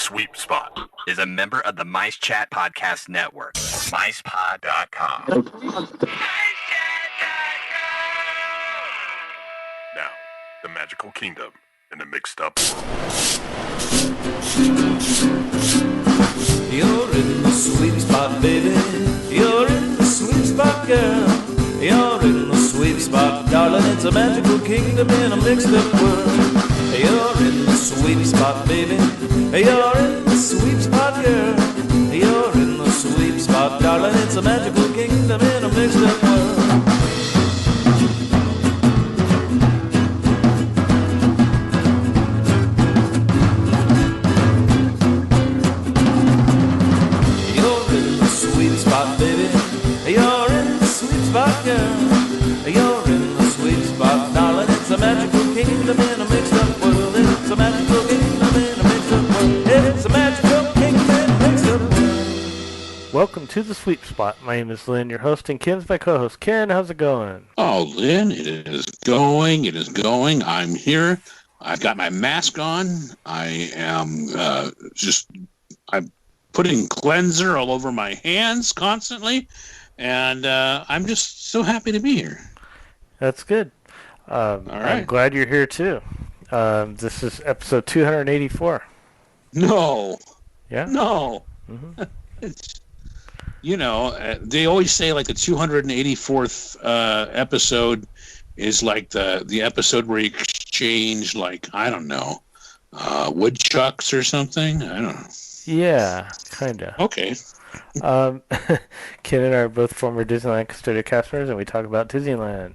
Sweep Spot is a member of the Mice Chat Podcast Network. MicePod.com. Now, the Magical Kingdom in the mixed up. You're in the sweet spot, baby. You're in the sweet spot, girl. You're in the sweet spot, darling. It's a magical kingdom in a mixed up world. You're in the sweet spot, baby. You're in the sweet spot, girl. You're in the sweet spot, darling. It's a magical kingdom in a mixed up world. You're in the sweet spot, baby. You're in the sweet spot, girl. You're in the sweet spot, darling. It's a magical kingdom in a mixed up world. It's a magical kingdom in a mixed up world. It's a magical kingdom in a mixed up world. Welcome to the Sweep Spot. My name is Lynn, your host, and Ken's my co-host. Ken, how's it going? Oh, Lynn, it is going. It is going. I'm here. I've got my mask on. I am I'm putting cleanser all over my hands constantly, and I'm just so happy to be here. That's good. All right. I'm glad you're here, too. This is episode 284. No. Yeah? No. Mm-hmm. It's, they always say like the 284th episode is like the episode where you exchange, like, I don't know, woodchucks or something. I don't know. Yeah, kind of. Okay. Ken and I are both former Disneyland custodial customers, and we talk about Disneyland.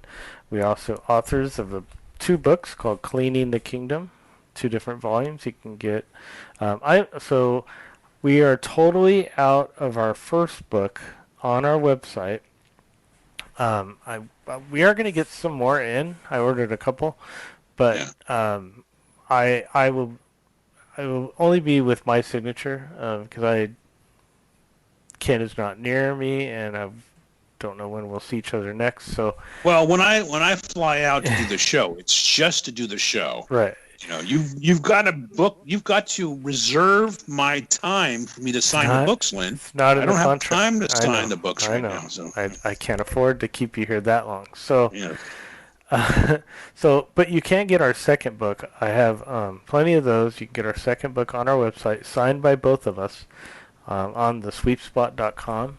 We are also authors of two books called Cleaning the Kingdom, 2 different volumes you can get. So we are totally out of our first book on our website. We are going to get some more in. I ordered a couple, but I will only be with my signature because Ken is not near me, and I don't know when we'll see each other next. So, well, when I fly out to do the show, it's just to do the show. Right. You've got to book. You've got to reserve my time for me to sign the books, Lynn. It's not in I don't the have contract. time to sign the books right now. So I can't afford to keep you here that long. So. Yeah. But you can get our second book. I have plenty of those. You can get our second book on our website, signed by both of us, on thesweepspot.com.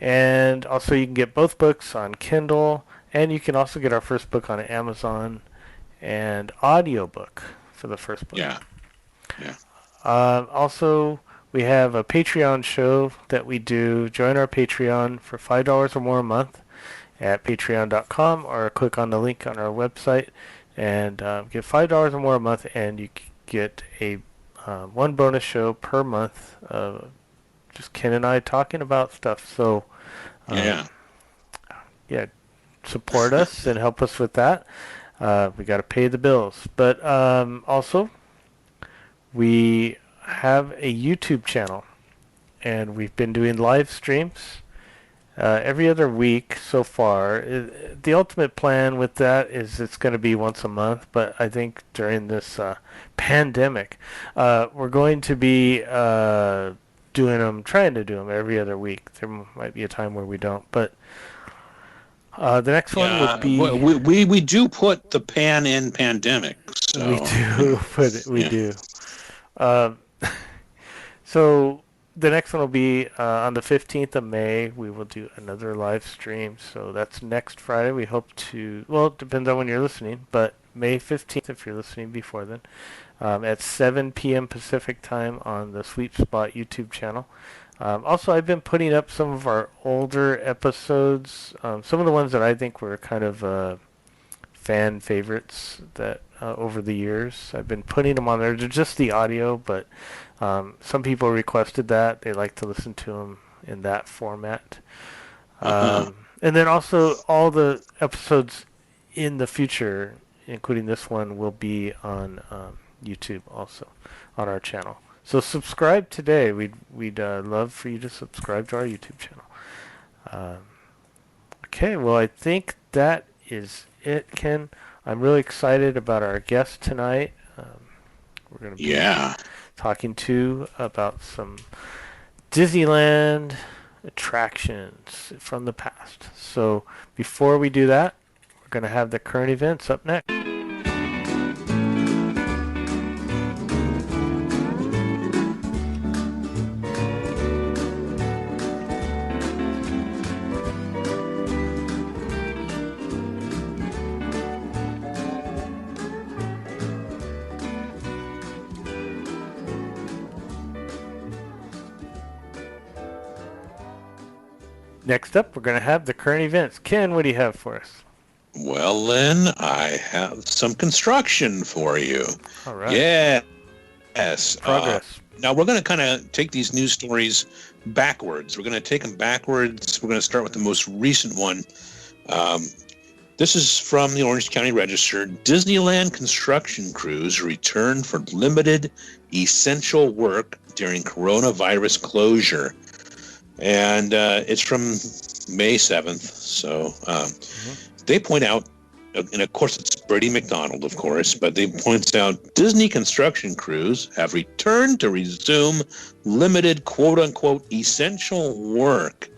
And also you can get both books on Kindle, and you can also get our first book on Amazon and audiobook for the first book. Yeah. Also, we have a Patreon show that we do. Join our Patreon for $5 or more a month at patreon.com, or click on the link on our website and get $5 or more a month, and you get a one bonus show per month, just Ken and I talking about stuff. So support us and help us with that. We got to pay the bills, but also we have a YouTube channel, and we've been doing live streams every other week so far. The ultimate plan with that is it's going to be once a month, but I think during this pandemic, we're going to be trying to do them every other week. There might be a time where we don't, but the next one would be... We do put the pan in pandemic. So. We do put it. We do. So... The next one will be on the 15th of May. We will do another live stream. So that's next Friday. We hope to, well, it depends on when you're listening, but May 15th if you're listening before then, at 7 p.m. Pacific time on the Sweep Spot YouTube channel. Also, I've been putting up some of our older episodes, some of the ones that I think were kind of fan favorites that over the years. I've been putting them on there. They're just the audio, but some people requested that. They like to listen to them in that format. And then also all the episodes in the future, including this one, will be on YouTube also, on our channel. So subscribe today. We'd love for you to subscribe to our YouTube channel. Okay, well, I think that is it, Ken. I'm really excited about our guest tonight. we're going to be Yeah. talking to about some Disneyland attractions from the past. So before we do that, we're going to have the current events up next. Next up, we're going to have the current events. Ken, what do you have for us? Well, then, I have some construction for you. All right. Yes. Progress. Now, we're going to kind of take these news stories backwards. We're going to take them backwards. We're going to start with the most recent one. This is from the Orange County Register. Disneyland construction crews return for limited essential work during coronavirus closure. And it's from May 7th. So they point out, and of course it's Brady McDonald, of course, but they point out Disney construction crews have returned to resume limited quote-unquote essential work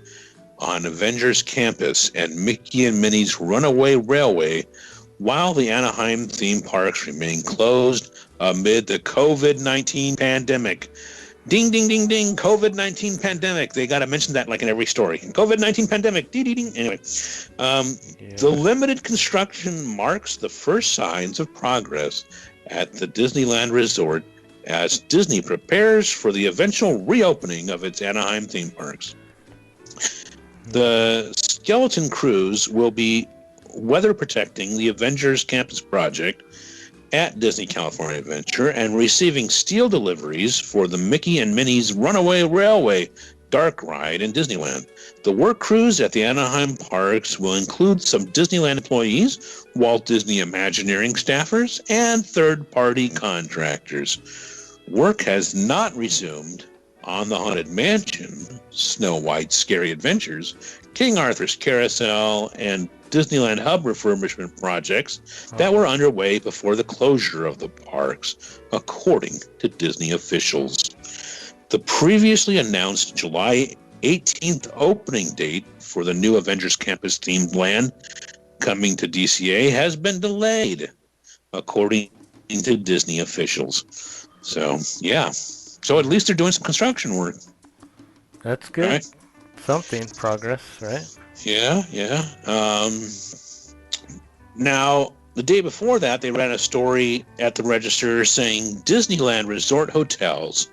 on Avengers Campus and Mickey and Minnie's Runaway Railway while the Anaheim theme parks remain closed amid the COVID-19 pandemic. Ding, ding, ding, ding, COVID-19 pandemic. They got to mention that like in every story. COVID-19 pandemic. Ding, ding, ding. Anyway, the limited construction marks the first signs of progress at the Disneyland Resort as Disney prepares for the eventual reopening of its Anaheim theme parks. The skeleton crews will be weather protecting the Avengers Campus project at Disney California Adventure and receiving steel deliveries for the Mickey and Minnie's Runaway Railway dark ride in Disneyland. The work crews at the Anaheim parks will include some Disneyland employees, Walt Disney Imagineering staffers, and third-party contractors. Work has not resumed on the Haunted Mansion, Snow White's Scary Adventures, King Arthur's Carousel, and Disneyland Hub refurbishment projects that were underway before the closure of the parks, according to Disney officials. The previously announced July 18th opening date for the new Avengers Campus themed land coming to DCA has been delayed, according to Disney officials. So, yeah. So at least they're doing some construction work. That's good. Right? Something, progress, right? Yeah. Now, the day before that, they ran a story at the Register saying Disneyland resort hotels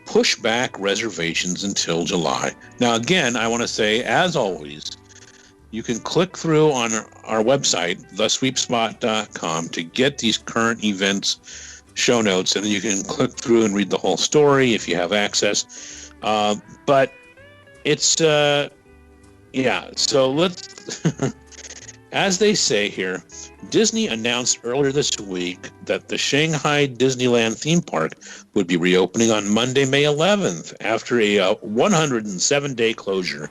push back reservations until July. Now, again, I want to say, as always, you can click through on our website, thesweepspot.com, to get these current events show notes, and then you can click through and read the whole story if you have access. But it's, so let's, as they say here, Disney announced earlier this week that the Shanghai Disneyland theme park would be reopening on Monday, May 11th, after a 107-day closure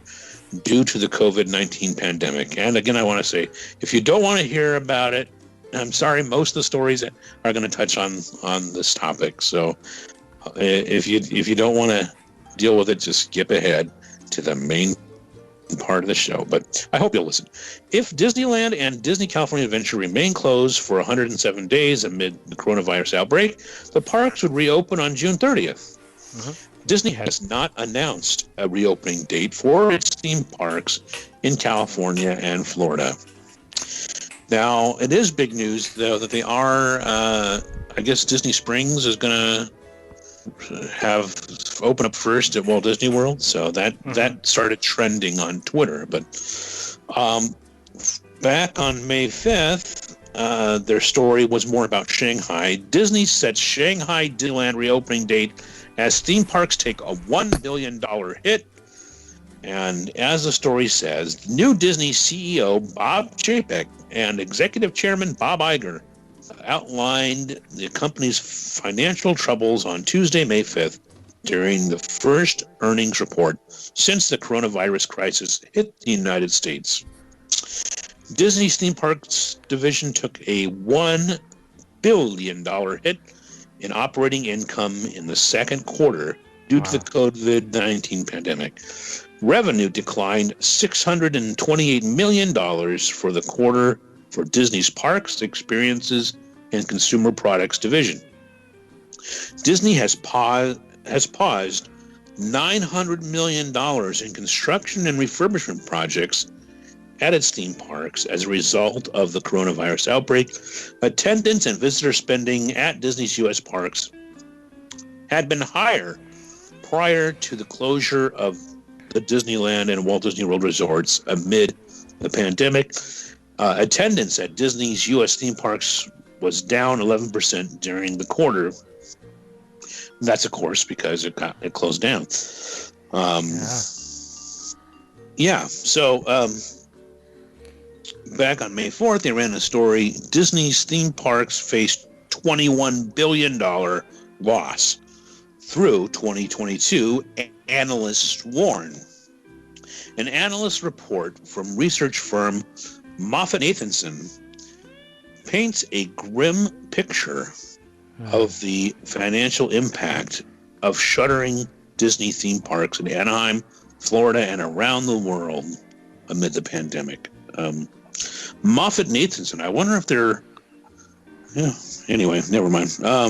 due to the COVID-19 pandemic. And again, I want to say, if you don't want to hear about it, I'm sorry, most of the stories are going to touch on this topic. So if you don't want to deal with it, just skip ahead to the main part of the show. But I hope you'll listen. If Disneyland and Disney California Adventure remain closed for 107 days amid the coronavirus outbreak, the parks would reopen on June 30th. Disney has not announced a reopening date for its theme parks in California and Florida. Now, it is big news, though, that they are, I guess Disney Springs is going to have open up first at Walt Disney World. So that started trending on Twitter. But back on May 5th, their story was more about Shanghai. Disney sets Shanghai Disneyland reopening date as theme parks take a $1 billion hit. And as the story says, new Disney CEO Bob Chapek and Executive Chairman Bob Iger outlined the company's financial troubles on Tuesday, May 5th, during the first earnings report since the coronavirus crisis hit the United States. Disney's theme parks division took a $1 billion hit in operating income in the second quarter due to the COVID-19 pandemic. Revenue declined $628 million for the quarter for Disney's Parks, Experiences, and Consumer Products division. Disney has paused $900 million in construction and refurbishment projects at its theme parks as a result of the coronavirus outbreak. Attendance and visitor spending at Disney's U.S. parks had been higher prior to the closure of the Disneyland and Walt Disney World resorts amid the pandemic. Attendance at Disney's U.S. theme parks was down 11% during the quarter. That's, of course, because it closed down. So back on May 4th, they ran a story. Disney's theme parks faced $21 billion loss through 2022, analysts warn. An analyst report from research firm MoffettNathanson paints a grim picture of the financial impact of shuttering Disney theme parks in Anaheim, Florida, and around the world amid the pandemic. MoffettNathanson, I wonder if they're... Yeah, anyway, never mind. I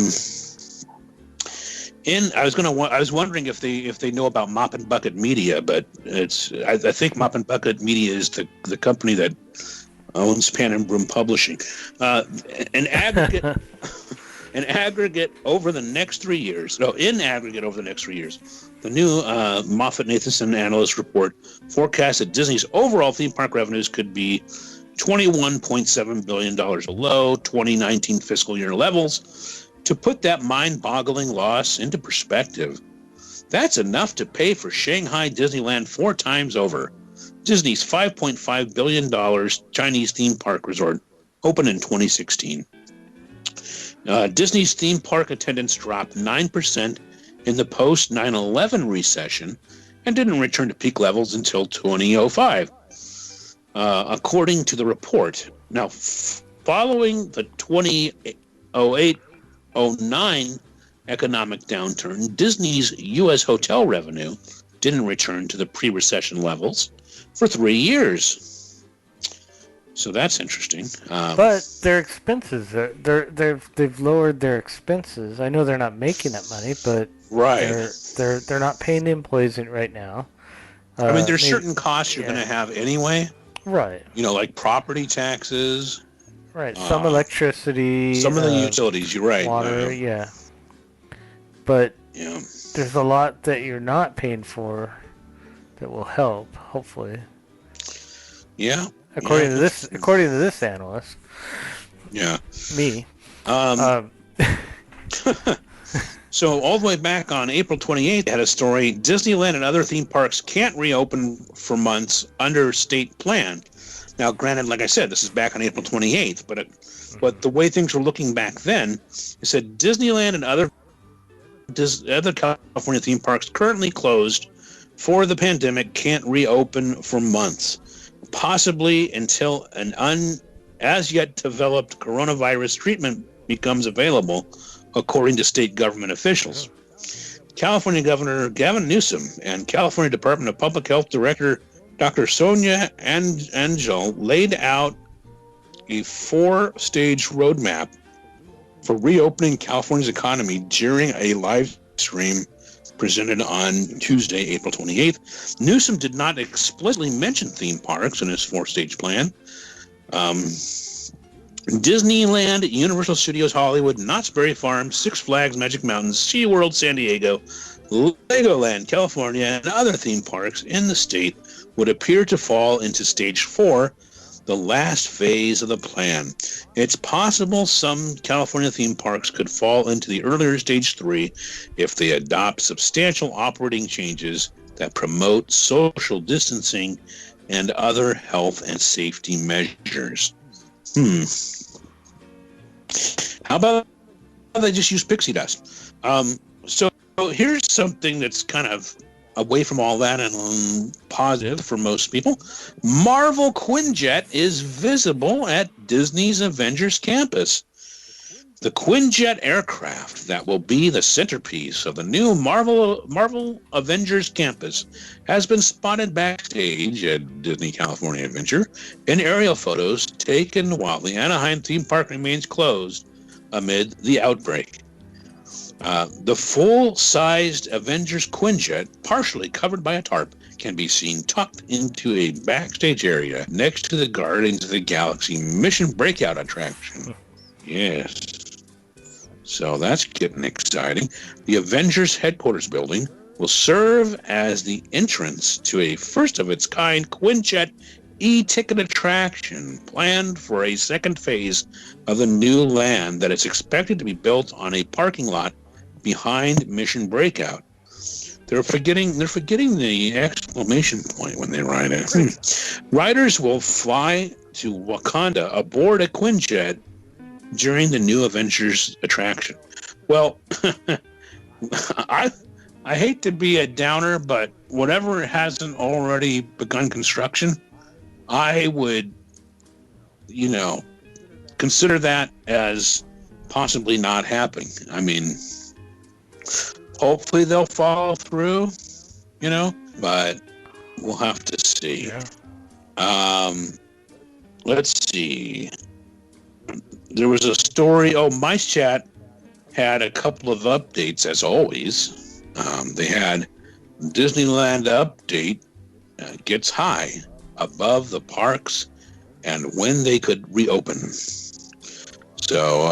was wondering if they know about Mop and Bucket Media, but I think Mop and Bucket Media is the company that owns Pan and Broom Publishing. In aggregate over the next 3 years, the new MoffettNathanson analyst report forecasts that Disney's overall theme park revenues could be $21.7 billion below 2019 fiscal year levels. To put that mind-boggling loss into perspective, that's enough to pay for Shanghai Disneyland 4 times over. Disney's $5.5 billion Chinese theme park resort opened in 2016. Disney's theme park attendance dropped 9% in the post 9/11 recession and didn't return to peak levels until 2005, according to the report. Now, following the 2008-09 economic downturn, Disney's U.S. hotel revenue didn't return to the pre-recession levels for 3 years. So that's interesting. But their expenses, they've lowered their expenses. I know they're not making that money, but they're not paying the employees right now. I mean, there's certain costs you're going to have anyway. Right. You know, like property taxes. Right. Some electricity. Some of the utilities. You're right. Water. Yeah. But there's a lot that you're not paying for that will help. Hopefully. Yeah. According to this analyst. Yeah. Me. So all the way back on April 28th, they had a story, Disneyland and other theme parks can't reopen for months under state plan. Now, granted, like I said, this is back on April 28th, but the way things were looking back then, it said Disneyland and other California theme parks currently closed for the pandemic can't reopen for months, possibly until an as yet developed coronavirus treatment becomes available, according to state government officials. California Governor Gavin Newsom and California Department of Public Health Director Dr. Sonia Angel laid out a 4-stage roadmap for reopening California's economy during a live stream presented on Tuesday, April 28th. Newsom did not explicitly mention theme parks in his 4-stage plan. Disneyland, Universal Studios Hollywood, Knott's Berry Farm, Six Flags Magic Mountains, SeaWorld San Diego, Legoland California, and other theme parks in the state would appear to fall into Stage 4, the last phase of the plan. It's possible some California theme parks could fall into the earlier Stage 3 if they adopt substantial operating changes that promote social distancing and other health and safety measures. How about they just use pixie dust? So here's something that's kind of away from all that and positive for most people. Marvel Quinjet is visible at Disney's Avengers campus. The Quinjet aircraft that will be the centerpiece of the new Marvel Avengers campus has been spotted backstage at Disney California Adventure in aerial photos taken while the Anaheim theme park remains closed amid the outbreak. The full-sized Avengers Quinjet, partially covered by a tarp, can be seen tucked into a backstage area next to the Guardians of the Galaxy Mission Breakout attraction. Yes. So that's getting exciting. The Avengers headquarters building will serve as the entrance to a first-of-its-kind Quinjet e-ticket attraction planned for a second phase of the new land that is expected to be built on a parking lot behind Mission Breakout. They're forgetting the exclamation point when they ride it. Riders will fly to Wakanda aboard a Quinjet during the new Avengers attraction. Well, I hate to be a downer, but whatever hasn't already begun construction, I would, consider that as possibly not happening. I mean, hopefully they'll follow through, but we'll have to see. Yeah. Let's see. There was a story. Mice Chat had a couple of updates, as always. They had Disneyland update gets high above the parks and when they could reopen. So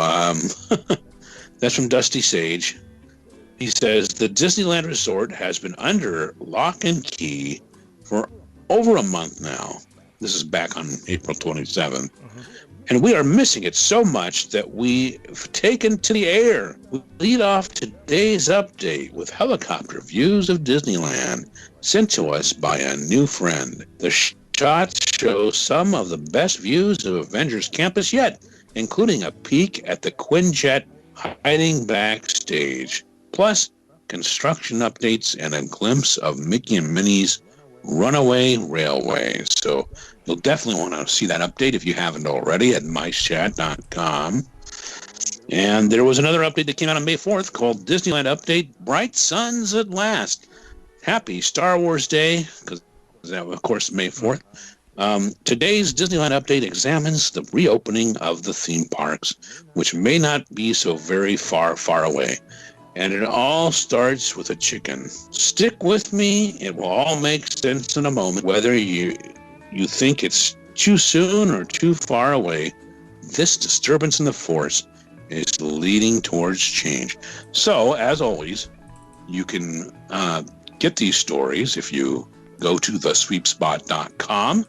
that's from Dusty Sage. He says the Disneyland Resort has been under lock and key for over a month now. This is back on April 27th. And we are missing it so much that we've taken to the air. We lead off today's update with helicopter views of Disneyland sent to us by a new friend. The shots show some of the best views of Avengers Campus yet, including a peek at the Quinjet hiding backstage, plus construction updates and a glimpse of Mickey and Minnie's Runaway Railway. So you'll definitely want to see that update if you haven't already at micechat.com. And there was another update that came out on May 4th called Disneyland Update Bright Suns at Last. Happy Star Wars Day, because that was, of course, May 4th. Today's Disneyland Update examines the reopening of the theme parks, which may not be so very far away. And it all starts with a chicken. Stick with me. It will all make sense in a moment. Whether you think it's too soon or too far away, this disturbance in the force is leading towards change. So, as always, you can get these stories if you go to thesweepspot.com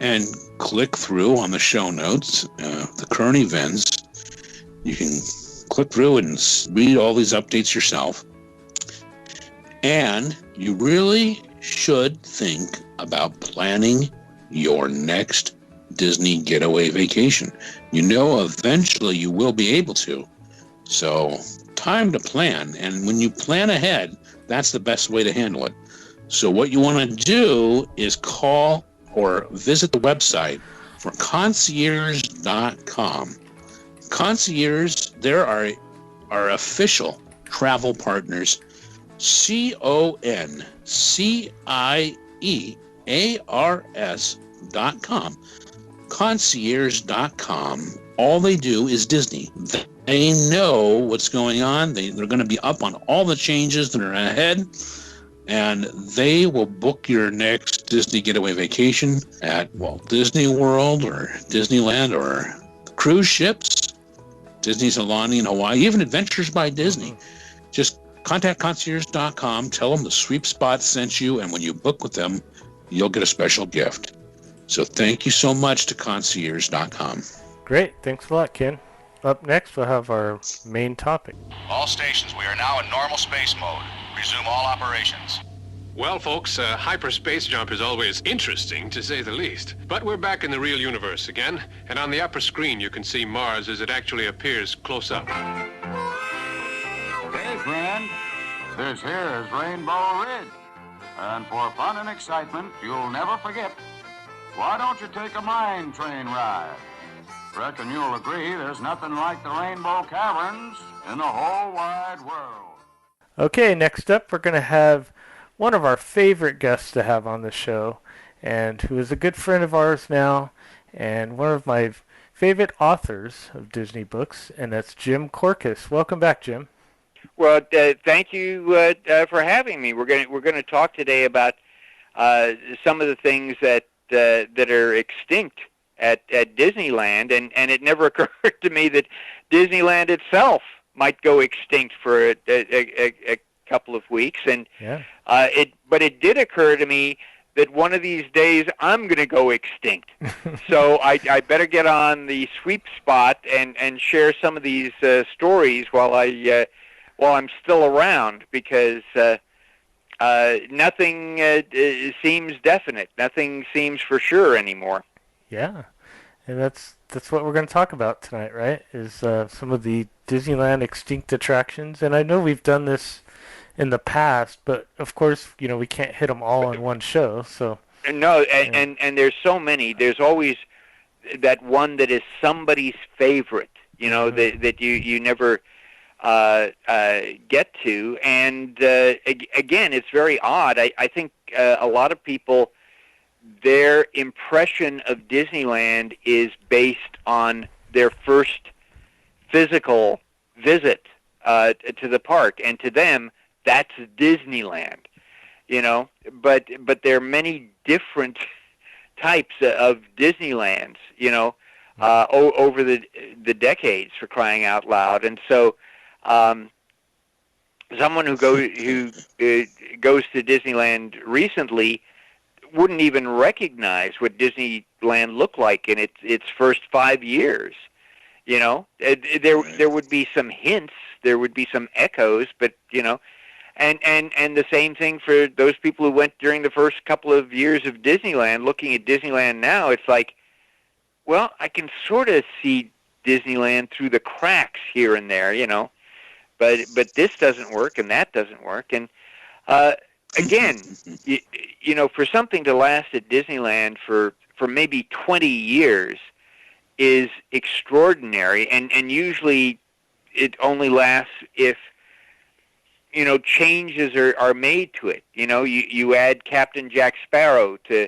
and click through on the show notes, the current events. You can click through and read all these updates yourself. And you really should think about planning your next Disney getaway vacation. Eventually you will be able to. So, time to plan. And when you plan ahead, that's the best way to handle it. So what you want to do is call or visit the website for concierge.com. Concierge, there are our official travel partners, conciergears.com. Concierge.com. All they do is Disney. They know what's going on. They're going to be up on all the changes that are ahead, and they will book your next Disney getaway vacation at Walt Disney World or Disneyland or cruise ships, Disney's Alani in Hawaii, even Adventures by Disney. Just contact concierge.com, tell them the Sweep Spot sent you, and when you book with them, you'll get a special gift. So thank you so much to concierge.com. Great. Thanks a lot, Ken. Up next, we'll have our main topic. All stations, we are now in normal space mode. Resume all operations. Well, folks, hyperspace jump is always interesting, to say the least. But we're back in the real universe again, and on the upper screen you can see Mars as it actually appears close up. Hey, friend. This here is Rainbow Ridge. And for fun and excitement you'll never forget, why don't you take a mine train ride? Reckon you'll agree there's nothing like the Rainbow Caverns in the whole wide world. Okay, next up we're going to have one of our favorite guests to have on the show, and who is a good friend of ours now, and one of my favorite authors of Disney books, and that's Jim Korkis. Welcome back, Jim. Well, thank you for having me. We're going to talk today about some of the things that are extinct at Disneyland, and it never occurred to me that Disneyland itself might go extinct for a couple of weeks, and but it did occur to me that one of these days I'm going to go extinct. So I better get on the sweep spot and share some of these stories while I'm still around, because nothing seems definite. Nothing seems for sure anymore. Yeah, and that's what we're going to talk about tonight, right? Is some of the Disneyland extinct attractions, and I know we've done this in the past, but of course, we can't hit them all in one show. So no, and there's so many. There's always that one that is somebody's favorite, that you never get to, and again, it's very odd. I think a lot of people, their impression of Disneyland is based on their first physical visit to the park, and to them, that's Disneyland, But there are many different types of Disneylands, over the decades, for crying out loud. And so, someone who goes to Disneyland recently wouldn't even recognize what Disneyland looked like in its first 5 years. There would be some hints, there would be some echoes, but and the same thing for those people who went during the first couple of years of Disneyland. Looking at Disneyland now, it's like, well, I can sort of see Disneyland through the cracks here and there, but this doesn't work and that doesn't work. And again, for something to last at Disneyland for maybe 20 years is extraordinary, and usually it only lasts if changes are made to it. You add Captain Jack Sparrow to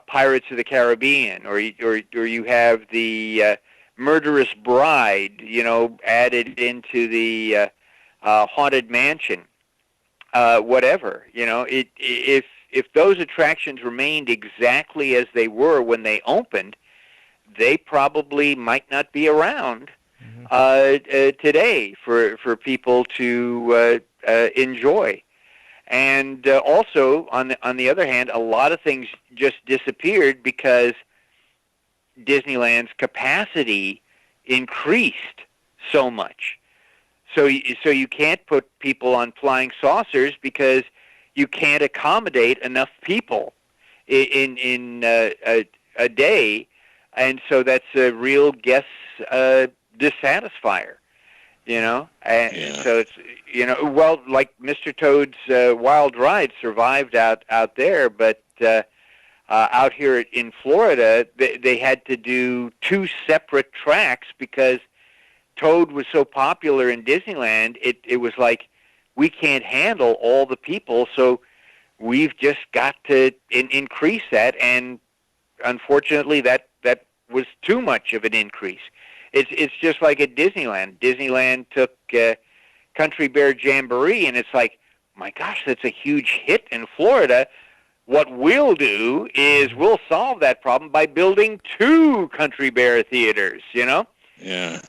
Pirates of the Caribbean, or you have the Murderous Bride, added into the Haunted Mansion, whatever. If those attractions remained exactly as they were when they opened, they probably might not be around today for people to enjoy. And also, on the other hand, a lot of things just disappeared because Disneyland's capacity increased so much. So you can't put people on flying saucers because you can't accommodate enough people in a day, and so that's a real guest dissatisfier. So it's well, like Mr. Toad's Wild Ride survived out there, but out here in Florida, they had to do 2 separate tracks because Toad was so popular in Disneyland. It was like, we can't handle all the people, so we've just got to increase that, and unfortunately that was too much of an increase. It's just like at Disneyland. Disneyland took Country Bear Jamboree, and it's like, my gosh, that's a huge hit in Florida. What we'll do is we'll solve that problem by building 2 Country Bear theaters, Yeah.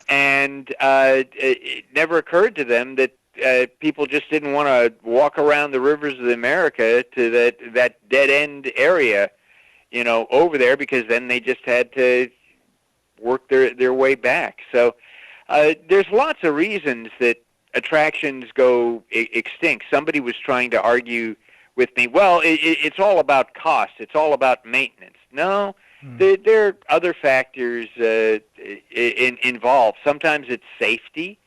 And it never occurred to them that people just didn't want to walk around the rivers of America to that dead-end area, over there, because then they just had to work their way back. So there's lots of reasons that attractions go extinct. Somebody was trying to argue with me, well, it's all about cost. It's all about maintenance. No, there are other factors involved. Sometimes it's safety.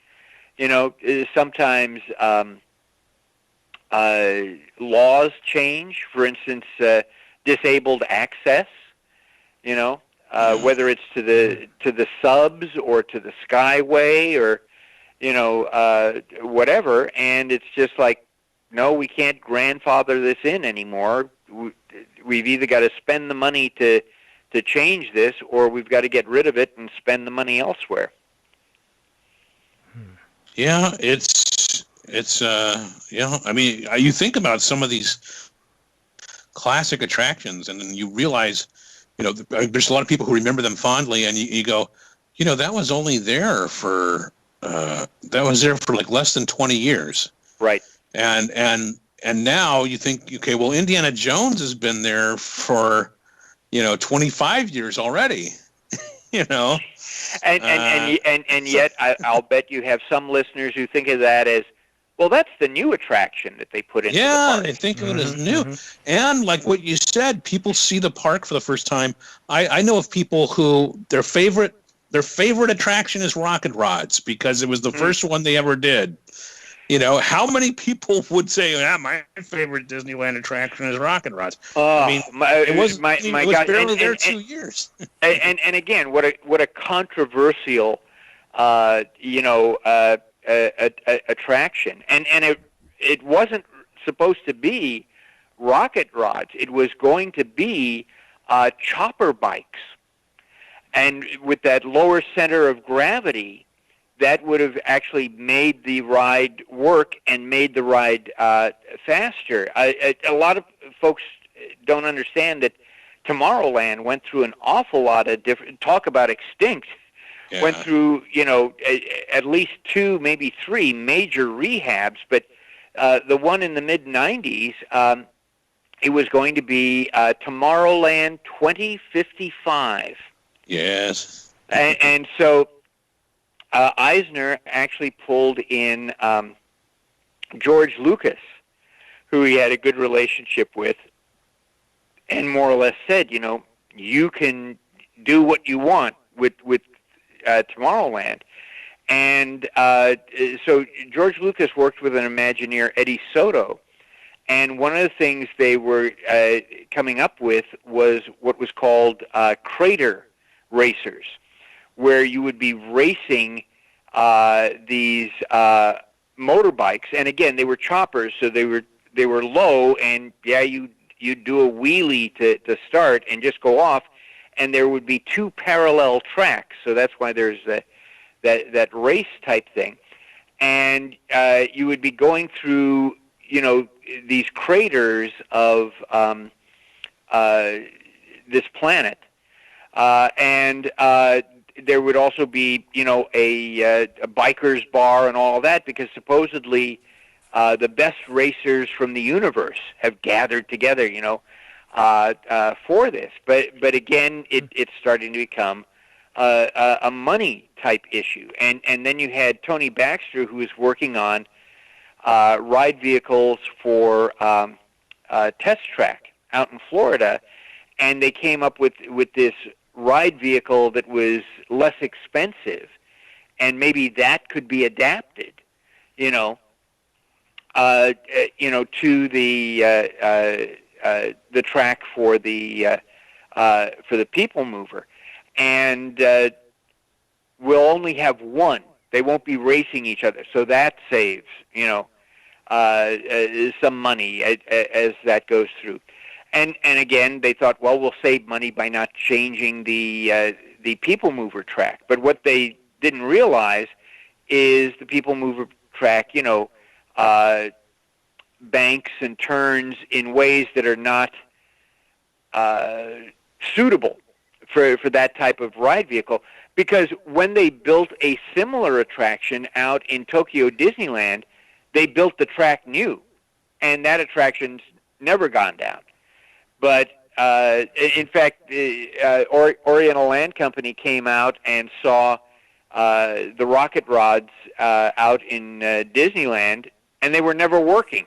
Sometimes laws change. For instance, disabled access. whether it's to the subs or to the Skyway or whatever, and it's just like, no, we can't grandfather this in anymore. We've either got to spend the money to change this, or we've got to get rid of it and spend the money elsewhere. Yeah, it's I mean, you think about some of these classic attractions, and then you realize, there's a lot of people who remember them fondly, and you go, that was only there for like less than 20 years. Right. And now you think, okay, well, Indiana Jones has been there for 25 years already. And yet I'll bet you have some listeners who think of that as, well, that's the new attraction that they put into the park. They think of it as new. And like what you said, people see the park for the first time. I know of people who their favorite attraction is Rocket Rods because it was the first one they ever did. How many people would say, my favorite Disneyland attraction is Rocket Rods? It was barely there 2 years. and again, what a controversial, attraction. And it wasn't supposed to be Rocket Rods. It was going to be chopper bikes. And with that lower center of gravity, that would have actually made the ride work and made the ride faster. A lot of folks don't understand that Tomorrowland went through an awful lot of different, talk about extinct, went through, at least 2, maybe 3 major rehabs, but the one in the mid-90s, it was going to be Tomorrowland 2055. Yes. And so Eisner actually pulled in George Lucas, who he had a good relationship with, and more or less said, you can do what you want with Tomorrowland. And so George Lucas worked with an Imagineer, Eddie Soto, and one of the things they were coming up with was what was called crater racers, where you would be racing these motorbikes, and again, they were choppers, so they were low, and you'd do a wheelie to start and just go off, and there would be 2 parallel tracks, so that's why there's that race type thing, and you would be going through these craters of this planet, and there would also be a biker's bar and all that, because supposedly the best racers from the universe have gathered together for this, but again it's starting to become a money type issue, and then you had Tony Baxter, who was working on ride vehicles for Test Track out in Florida, and they came up with this ride vehicle that was less expensive, and maybe that could be adapted, to the track for the People Mover, and we'll only have one. They won't be racing each other, so that saves some money as that goes through. And again, they thought, well, we'll save money by not changing the People Mover track. But what they didn't realize is the People Mover track, banks and turns in ways that are not suitable for that type of ride vehicle. Because when they built a similar attraction out in Tokyo Disneyland, they built the track new, and that attraction's never gone down. But in fact, Oriental Land Company came out and saw the Rocket Rods out in Disneyland, and they were never working.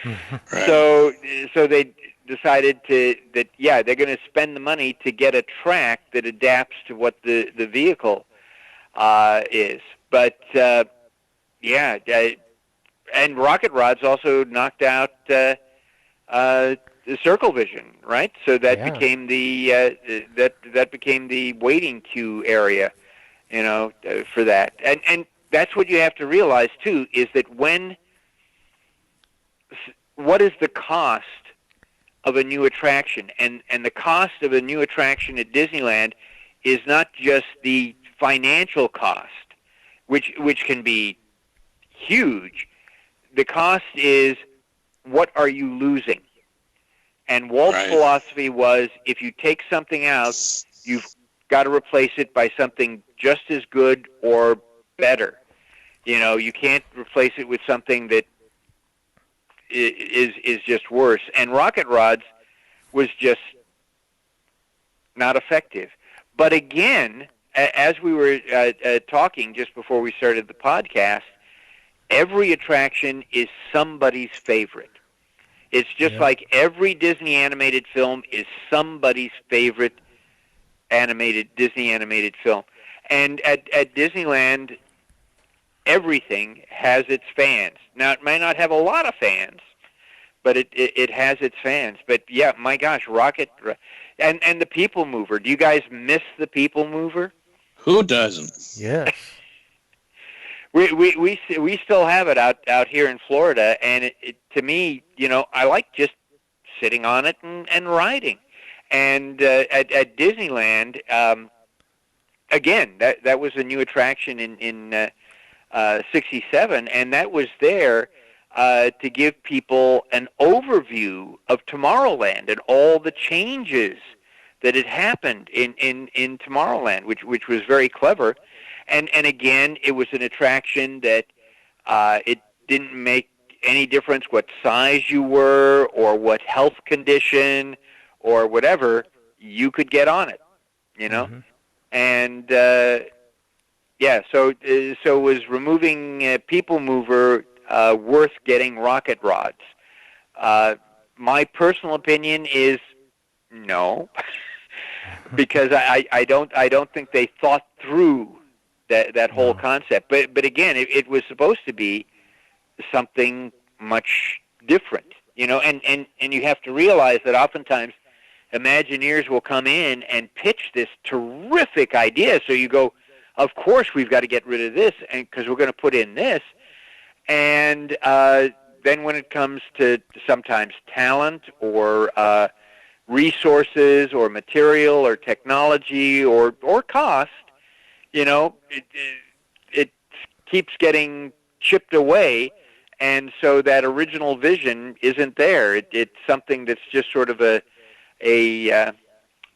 Right. So they decided that they're going to spend the money to get a track that adapts to what the vehicle is. But and Rocket Rods also knocked out circle vision, right? So that Yeah. became the that became the waiting queue area, for that. And that's what you have to realize too, is that what is the cost of a new attraction? And the cost of a new attraction at Disneyland is not just the financial cost, which can be huge. The cost is, what are you losing? And Walt's philosophy was, if you take something out, you've got to replace it by something just as good or better. You can't replace it with something that is just worse. And Rocket Rods was just not effective. But again, as we were talking just before we started the podcast, every attraction is somebody's favorite. It's just like every Disney animated film is somebody's favorite Disney animated film. And at Disneyland, everything has its fans. Now, it may not have a lot of fans, but it has its fans. But yeah, my gosh, Rocket and the People Mover. Do you guys miss the People Mover? Who doesn't? Yes. We still have it out here in Florida, and to me, I like just sitting on it and riding. And at Disneyland, again, that was a new attraction in '67, and that was there to give people an overview of Tomorrowland and all the changes that had happened in Tomorrowland, which was very clever. And again, it was an attraction that it didn't make any difference what size you were or what health condition or whatever, you could get on it, Mm-hmm. And so was removing People Mover worth getting Rocket Rods? My personal opinion is no, because I don't think they thought through that whole concept. But again, it was supposed to be something much different, and you have to realize that oftentimes Imagineers will come in and pitch this terrific idea. So you go, of course we've got to get rid of this, and because we're going to put in this. And then when it comes to sometimes talent or resources or material or technology or cost, it keeps getting chipped away, and so that original vision isn't there. It's something that's just sort of a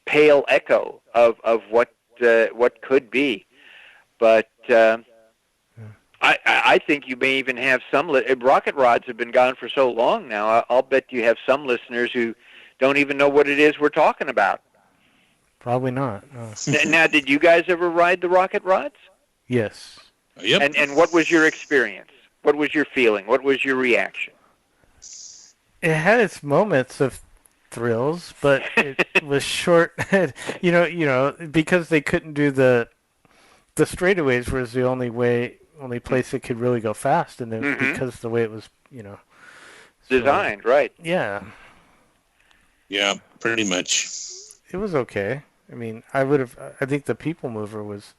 pale echo of what could be. But I think you may even have some Rocket Rods have been gone for so long now. I'll bet you have some listeners who don't even know what it is we're talking about. Probably not. No. Now, did you guys ever ride the Rocket Rods? Yes. Yep. And what was your experience? What was your feeling? What was your reaction? It had its moments of thrills, but it was short. Because they couldn't do the straightaways was the only place it could really go fast, and then because of the way it was, designed, right? Yeah. Yeah, pretty much. It was okay. I mean, I think the People Mover was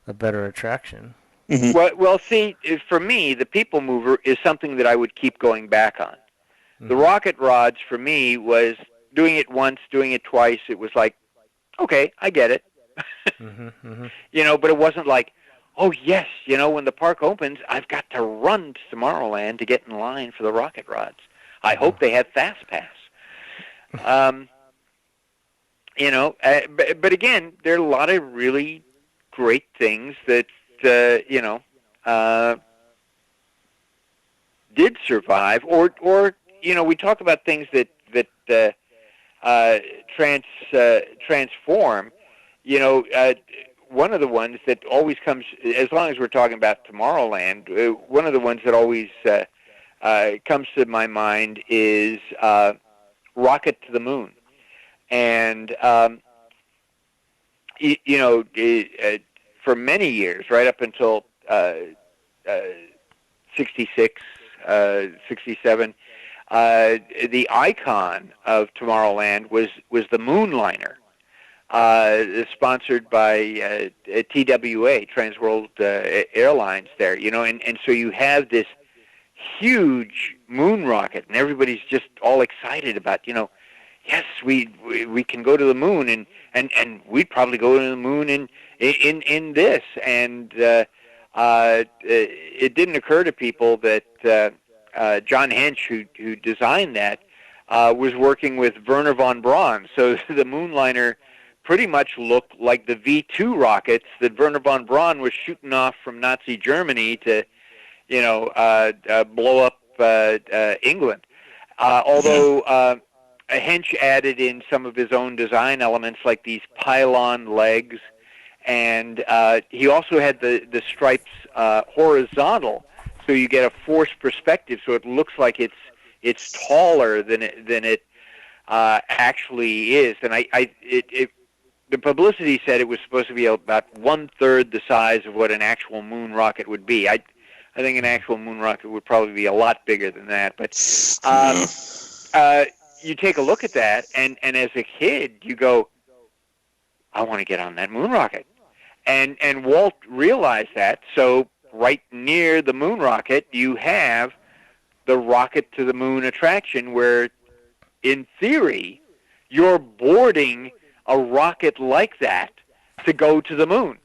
a better attraction. Mm-hmm. Well, see, for me, the People Mover is something that I would keep going back on. The Rocket Rods, for me, was doing it once, doing it twice. It was like, okay, I get it. But it wasn't like, oh, yes, when the park opens, I've got to run to Tomorrowland to get in line for the Rocket Rods. I hope they have Fast Pass. But again, there are a lot of really great things that, did survive, or we talk about things that transform. One of the ones that always comes, as long as we're talking about Tomorrowland, one of the ones that always comes to my mind is Rocket to the Moon. And, for many years, right up until 66, 67, the icon of Tomorrowland was the Moonliner, sponsored by TWA, Trans World Airlines there, and so you have this huge moon rocket, and everybody's just all excited about, yes, we can go to the moon, and we'd probably go to the moon in this, and it didn't occur to people that John Hench, who designed that, was working with Wernher von Braun, so the Moonliner pretty much looked like the V-2 rockets that Wernher von Braun was shooting off from Nazi Germany to, blow up England. Although Hench added in some of his own design elements, like these pylon legs, and he also had the stripes horizontal, so you get a forced perspective, so it looks like it's taller than it actually is. And the publicity said it was supposed to be about 1/3 the size of what an actual moon rocket would be. I think an actual moon rocket would probably be a lot bigger than that. But you take a look at that, and as a kid, you go, I want to get on that moon rocket. And Walt realized that, so right near the moon rocket, you have the Rocket to the Moon attraction, where, in theory, you're boarding a rocket like that to go to the moon.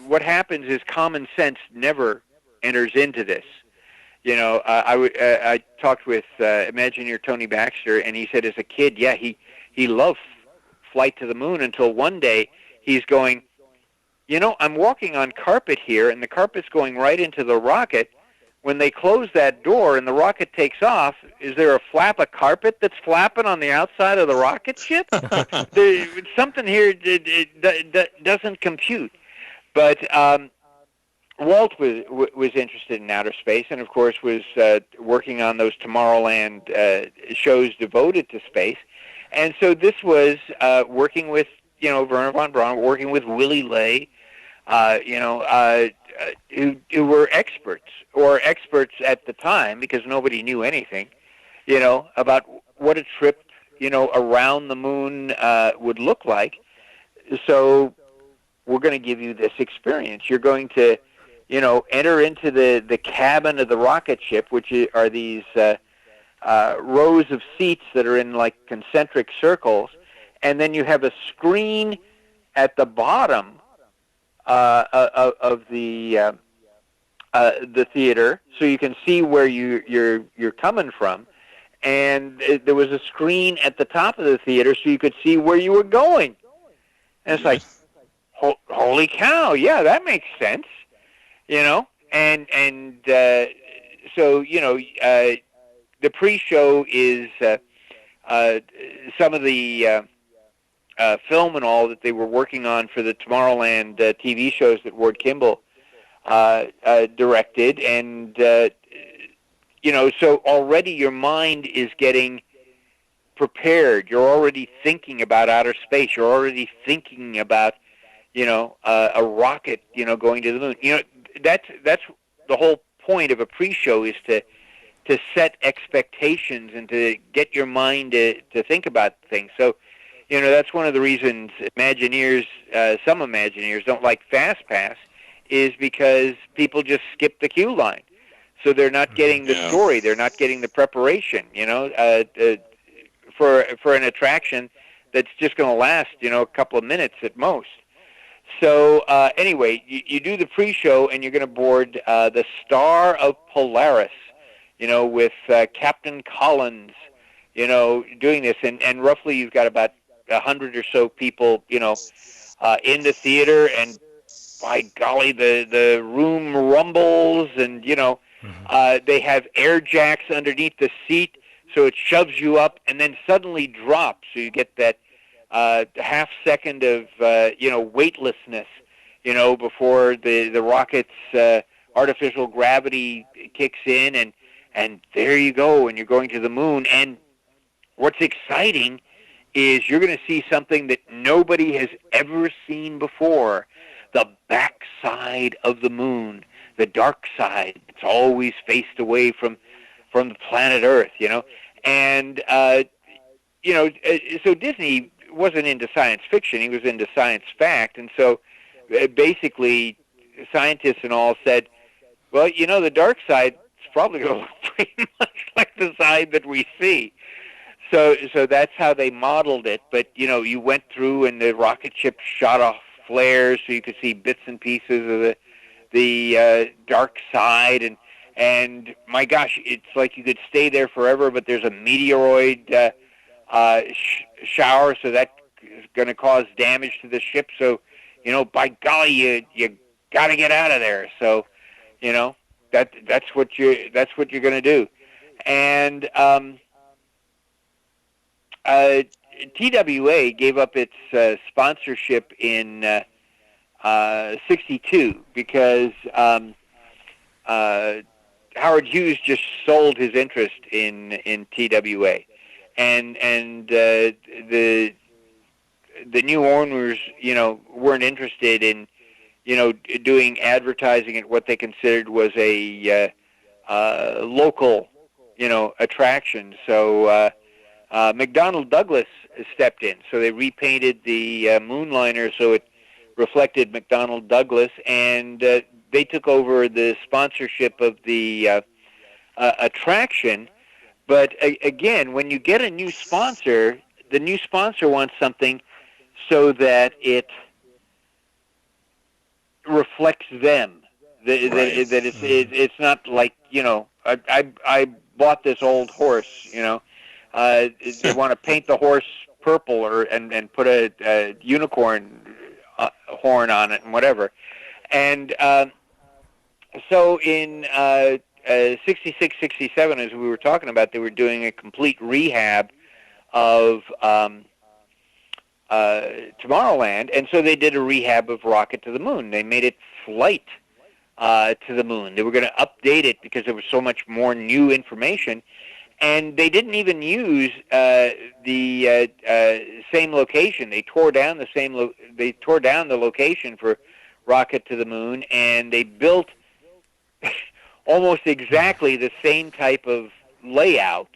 What happens is common sense never enters into this. I talked with Imagineer Tony Baxter, and he said as a kid, he loved Flight to the Moon until one day he's going, I'm walking on carpet here, and the carpet's going right into the rocket. When they close that door and the rocket takes off, is there a flap of carpet that's flapping on the outside of the rocket ship? Something here doesn't compute. But Walt was interested in outer space, and of course was working on those Tomorrowland shows devoted to space. And so this was working with Wernher von Braun, working with Willy Ley, who were experts at the time, because nobody knew anything, about what a trip, around the moon would look like. So we're going to give you this experience. You're going to, enter into the cabin of the rocket ship, which are these rows of seats that are in like concentric circles, and then you have a screen at the bottom of the theater, so you can see where you're coming from, and there was a screen at the top of the theater, so you could see where you were going. And it's like, holy cow! Yeah, that makes sense, And so the pre-show is some of the film and all that they were working on for the Tomorrowland TV shows that Ward Kimball directed, and so already your mind is getting prepared. You're already thinking about outer space. You're already thinking about a rocket going to the moon. That's the whole point of a pre-show, is to set expectations and to get your mind to think about things. So that's one of the reasons some Imagineers don't like Fast Pass, is because people just skip the queue line. So they're not getting the story. They're not getting the preparation, for an attraction that's just going to last, a couple of minutes at most. So anyway, you do the pre-show, and you're going to board the Star of Polaris, with Captain Collins, doing this. And roughly you've got about 100 or so people, in the theater, and by golly, the room rumbles, and they have air jacks underneath the seat, so it shoves you up and then suddenly drops. So you get that half second of weightlessness, before the rocket's artificial gravity kicks in, and there you go, and you're going to the moon. And what's exciting is you're going to see something that nobody has ever seen before: the backside of the moon, the dark side. It's always faced away from from the planet Earth, you know. And, so Disney wasn't into science fiction. He was into science fact. And so basically scientists and all said, well, you know, the dark side is probably going to look pretty much like the side that we see. So that's how they modeled it. But, you know, you went through and the rocket ship shot off flares so you could see bits and pieces of the dark side. And my gosh, it's like you could stay there forever, but there's a meteoroid shower, so that's going to cause damage to the ship. So, you know, by golly, you got to get out of there. So, you know, that's what you're going to do. And TWA gave up its sponsorship in '62 because Howard Hughes just sold his interest in TWA, and the new owners, you know, weren't interested in, you know, doing advertising at what they considered was a local, you know, attraction. So McDonnell Douglas stepped in. So they repainted the Moonliner so it reflected McDonnell Douglas, and they took over the sponsorship of the attraction. But again, when you get a new sponsor, the new sponsor wants something so that it reflects them. That it's not like, you know, I bought this old horse, you know. They want to paint the horse purple and put a unicorn horn on it and whatever. And so in 66, 67, as we were talking about, they were doing a complete rehab of Tomorrowland, and so they did a rehab of Rocket to the Moon. They made it Flight to the Moon. They were going to update it because there was so much more new information, and they didn't even use the same location. They tore down the location for Rocket to the Moon, and they built almost exactly the same type of layout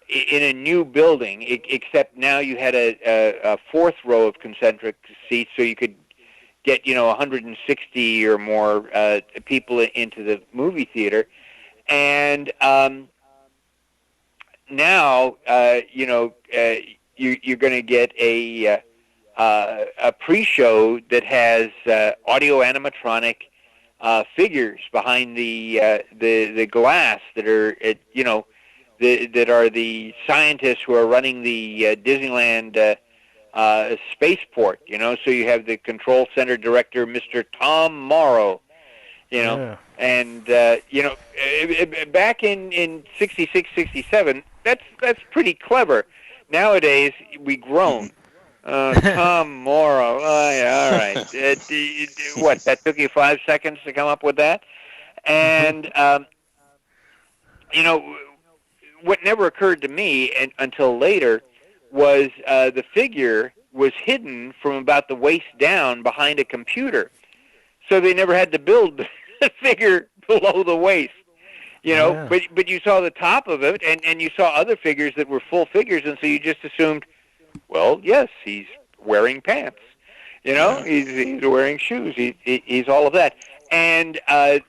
in a new building, except now you had a fourth row of concentric seats, so you could get, you know, 160 or more people into the movie theater. And now, you know, you're going to get a pre-show that has audio animatronic figures behind the glass that are, you know, that are the scientists who are running the Disneyland spaceport, you know. So you have the control center director, Mr. Tom Morrow, you know. Yeah. And, you know, back in 66, 67, that's pretty clever. Nowadays, we groan. Tom Morrow. Oh, yeah, all right. What, that took you 5 seconds to come up with that? And, you know, what never occurred to me until later was the figure was hidden from about the waist down behind a computer. So they never had to build the figure below the waist. You know, yeah. But you saw the top of it, and you saw other figures that were full figures, and so you just assumed, well, yes, he's wearing pants. You know, he's wearing shoes. He's all of that. And the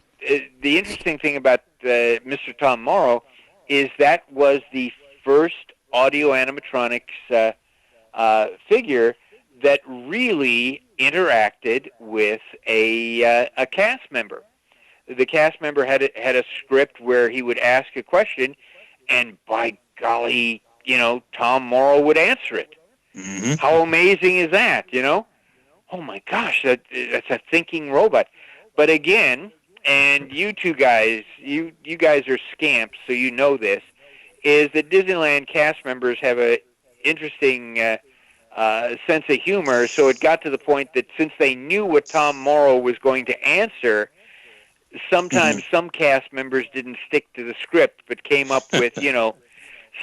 interesting thing about Mr. Tom Morrow is that was the first audio animatronics figure that really interacted with a cast member. The cast member had a script where he would ask a question, and by golly, you know, Tom Morrow would answer it. Mm-hmm. How amazing is that, you know? Oh, my gosh, that's a thinking robot. But again, and you two guys, you guys are scamps, so you know this, is that Disneyland cast members have an interesting sense of humor, so it got to the point that since they knew what Tom Morrow was going to answer, sometimes some cast members didn't stick to the script, but came up with, you know,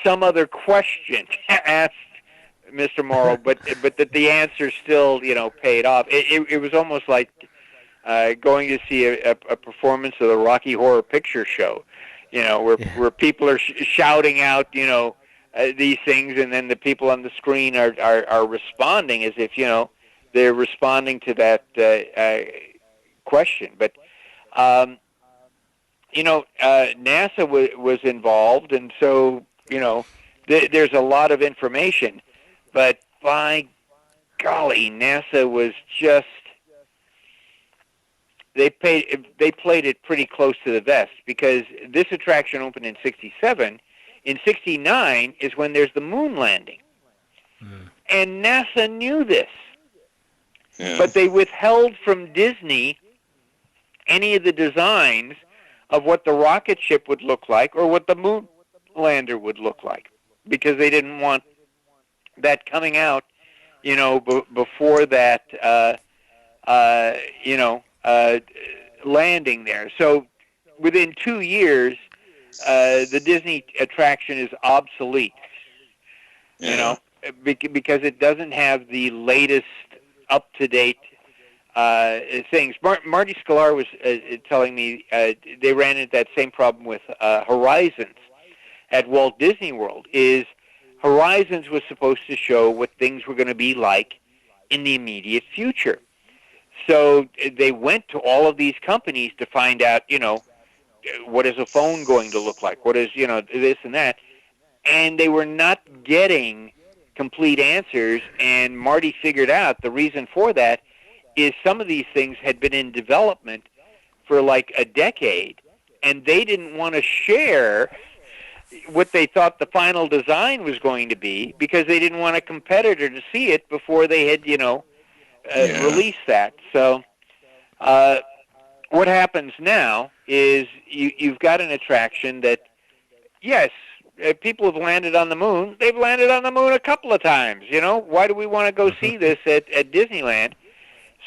some other question asked Mr. Morrow, but that the answer still, you know, paid off. It was almost like going to see a performance of the Rocky Horror Picture Show. where people are shouting out, these things, and then the people on the screen are responding as if, they're responding to that question. But, NASA was involved, and so, there's a lot of information. But by golly, NASA was just, they played it pretty close to the vest, because this attraction opened in 1967. In 1969 is when there's the moon landing. And NASA knew this. Yeah. But they withheld from Disney any of the designs of what the rocket ship would look like or what the moon lander would look like, because they didn't want that coming out, before that, landing there. So within 2 years, the Disney attraction is obsolete, because it doesn't have the latest up-to-date things. Marty Sklar was telling me they ran into that same problem with Horizons at Walt Disney World. Is Horizons was supposed to show what things were going to be like in the immediate future. So they went to all of these companies to find out, what is a phone going to look like? What is, this and that? And they were not getting complete answers, and Marty figured out the reason for that is some of these things had been in development for like a decade, and they didn't want to share what they thought the final design was going to be, because they didn't want a competitor to see it before they had, released that. So what happens now is you've got an attraction that, yes, people have landed on the moon. They've landed on the moon a couple of times. Why do we want to go see this at Disneyland?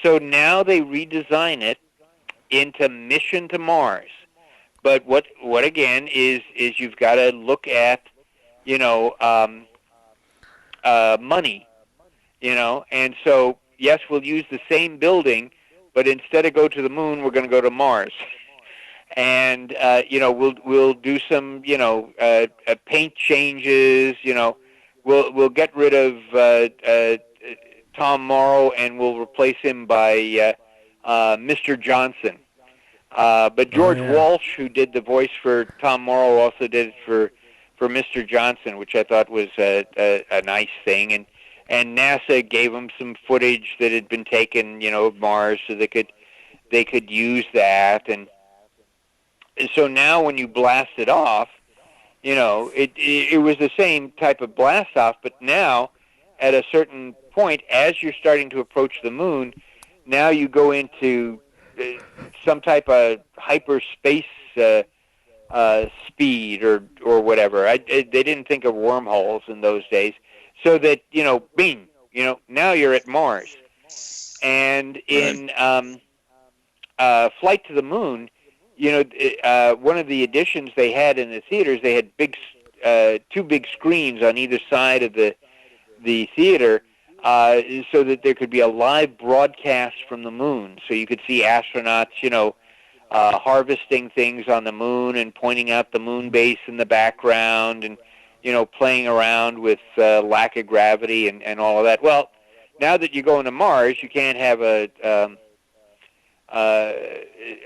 So now they redesign it into Mission to Mars. But what again is you've got to look at, money, and so yes, we'll use the same building, but instead of go to the moon, we're going to go to Mars. And we'll do some paint changes. We'll get rid of Tom Morrow, and we'll replace him by Mr. Johnson. But George Walsh, who did the voice for Tom Morrow, also did it for Mr. Johnson, which I thought was a nice thing. And NASA gave him some footage that had been taken, of Mars, so they could use that. And so now when you blast it off, it was the same type of blast off, but now at a certain point, as you're starting to approach the moon, now you go into some type of hyperspace speed or whatever. They didn't think of wormholes in those days. So that, bing, now you're at Mars. And in Flight to the Moon, one of the additions they had in the theaters, they had two big screens on either side of the theater, so that there could be a live broadcast from the moon. So you could see astronauts, harvesting things on the moon and pointing out the moon base in the background and, playing around with lack of gravity and all of that. Well, now that you're going to Mars, you can't have an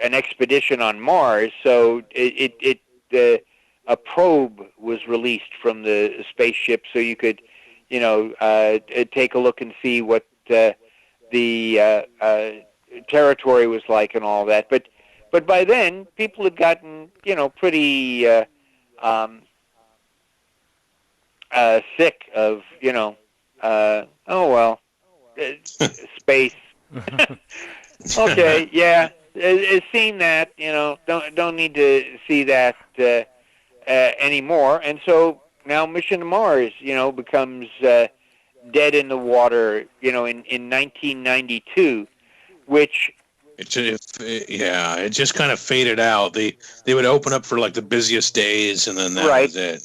expedition on Mars, so a probe was released from the spaceship so you could, take a look and see what the territory was like and all that. But by then, people had gotten, pretty sick of, space. Okay, yeah, it's seen that, don't need to see that anymore. And so now Mission to Mars, becomes dead in the water, in 1992, which... It just kind of faded out. They would open up for like the busiest days, and then that was it.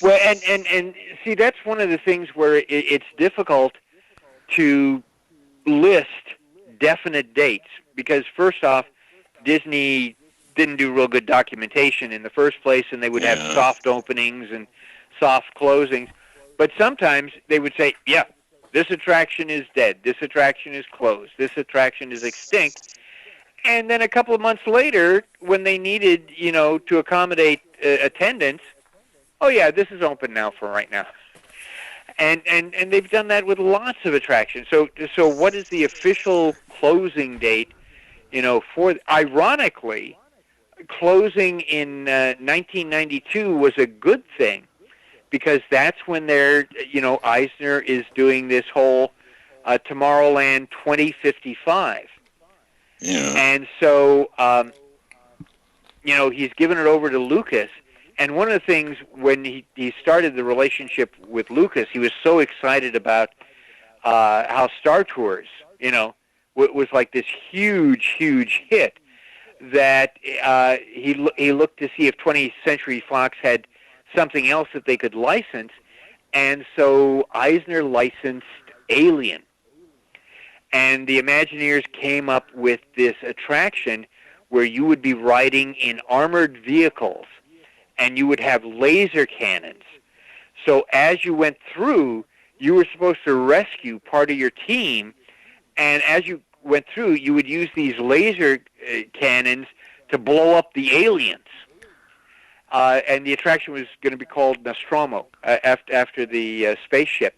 Well, and see, that's one of the things where it's difficult to list definite dates, because first off, Disney didn't do real good documentation in the first place, and they would have soft openings and soft closings. But sometimes they would say, yeah, this attraction is dead, this attraction is closed, this attraction is extinct. And then a couple of months later, when they needed, to accommodate attendance, oh yeah, this is open now for right now. And they've done that with lots of attractions. So what is the official closing date, for, ironically, closing in 1992 was a good thing, because that's when they're, Eisner is doing this whole Tomorrowland 2055. Yeah. And so, he's given it over to Lucas. And one of the things, when he started the relationship with Lucas, he was so excited about how Star Tours, was like this huge, huge hit, that he looked to see if 20th Century Fox had something else that they could license. And so Eisner licensed Alien. And the Imagineers came up with this attraction where you would be riding in armored vehicles, and you would have laser cannons. So as you went through, you were supposed to rescue part of your team, and as you went through, you would use these laser cannons to blow up the aliens. And the attraction was going to be called Nostromo, after the spaceship.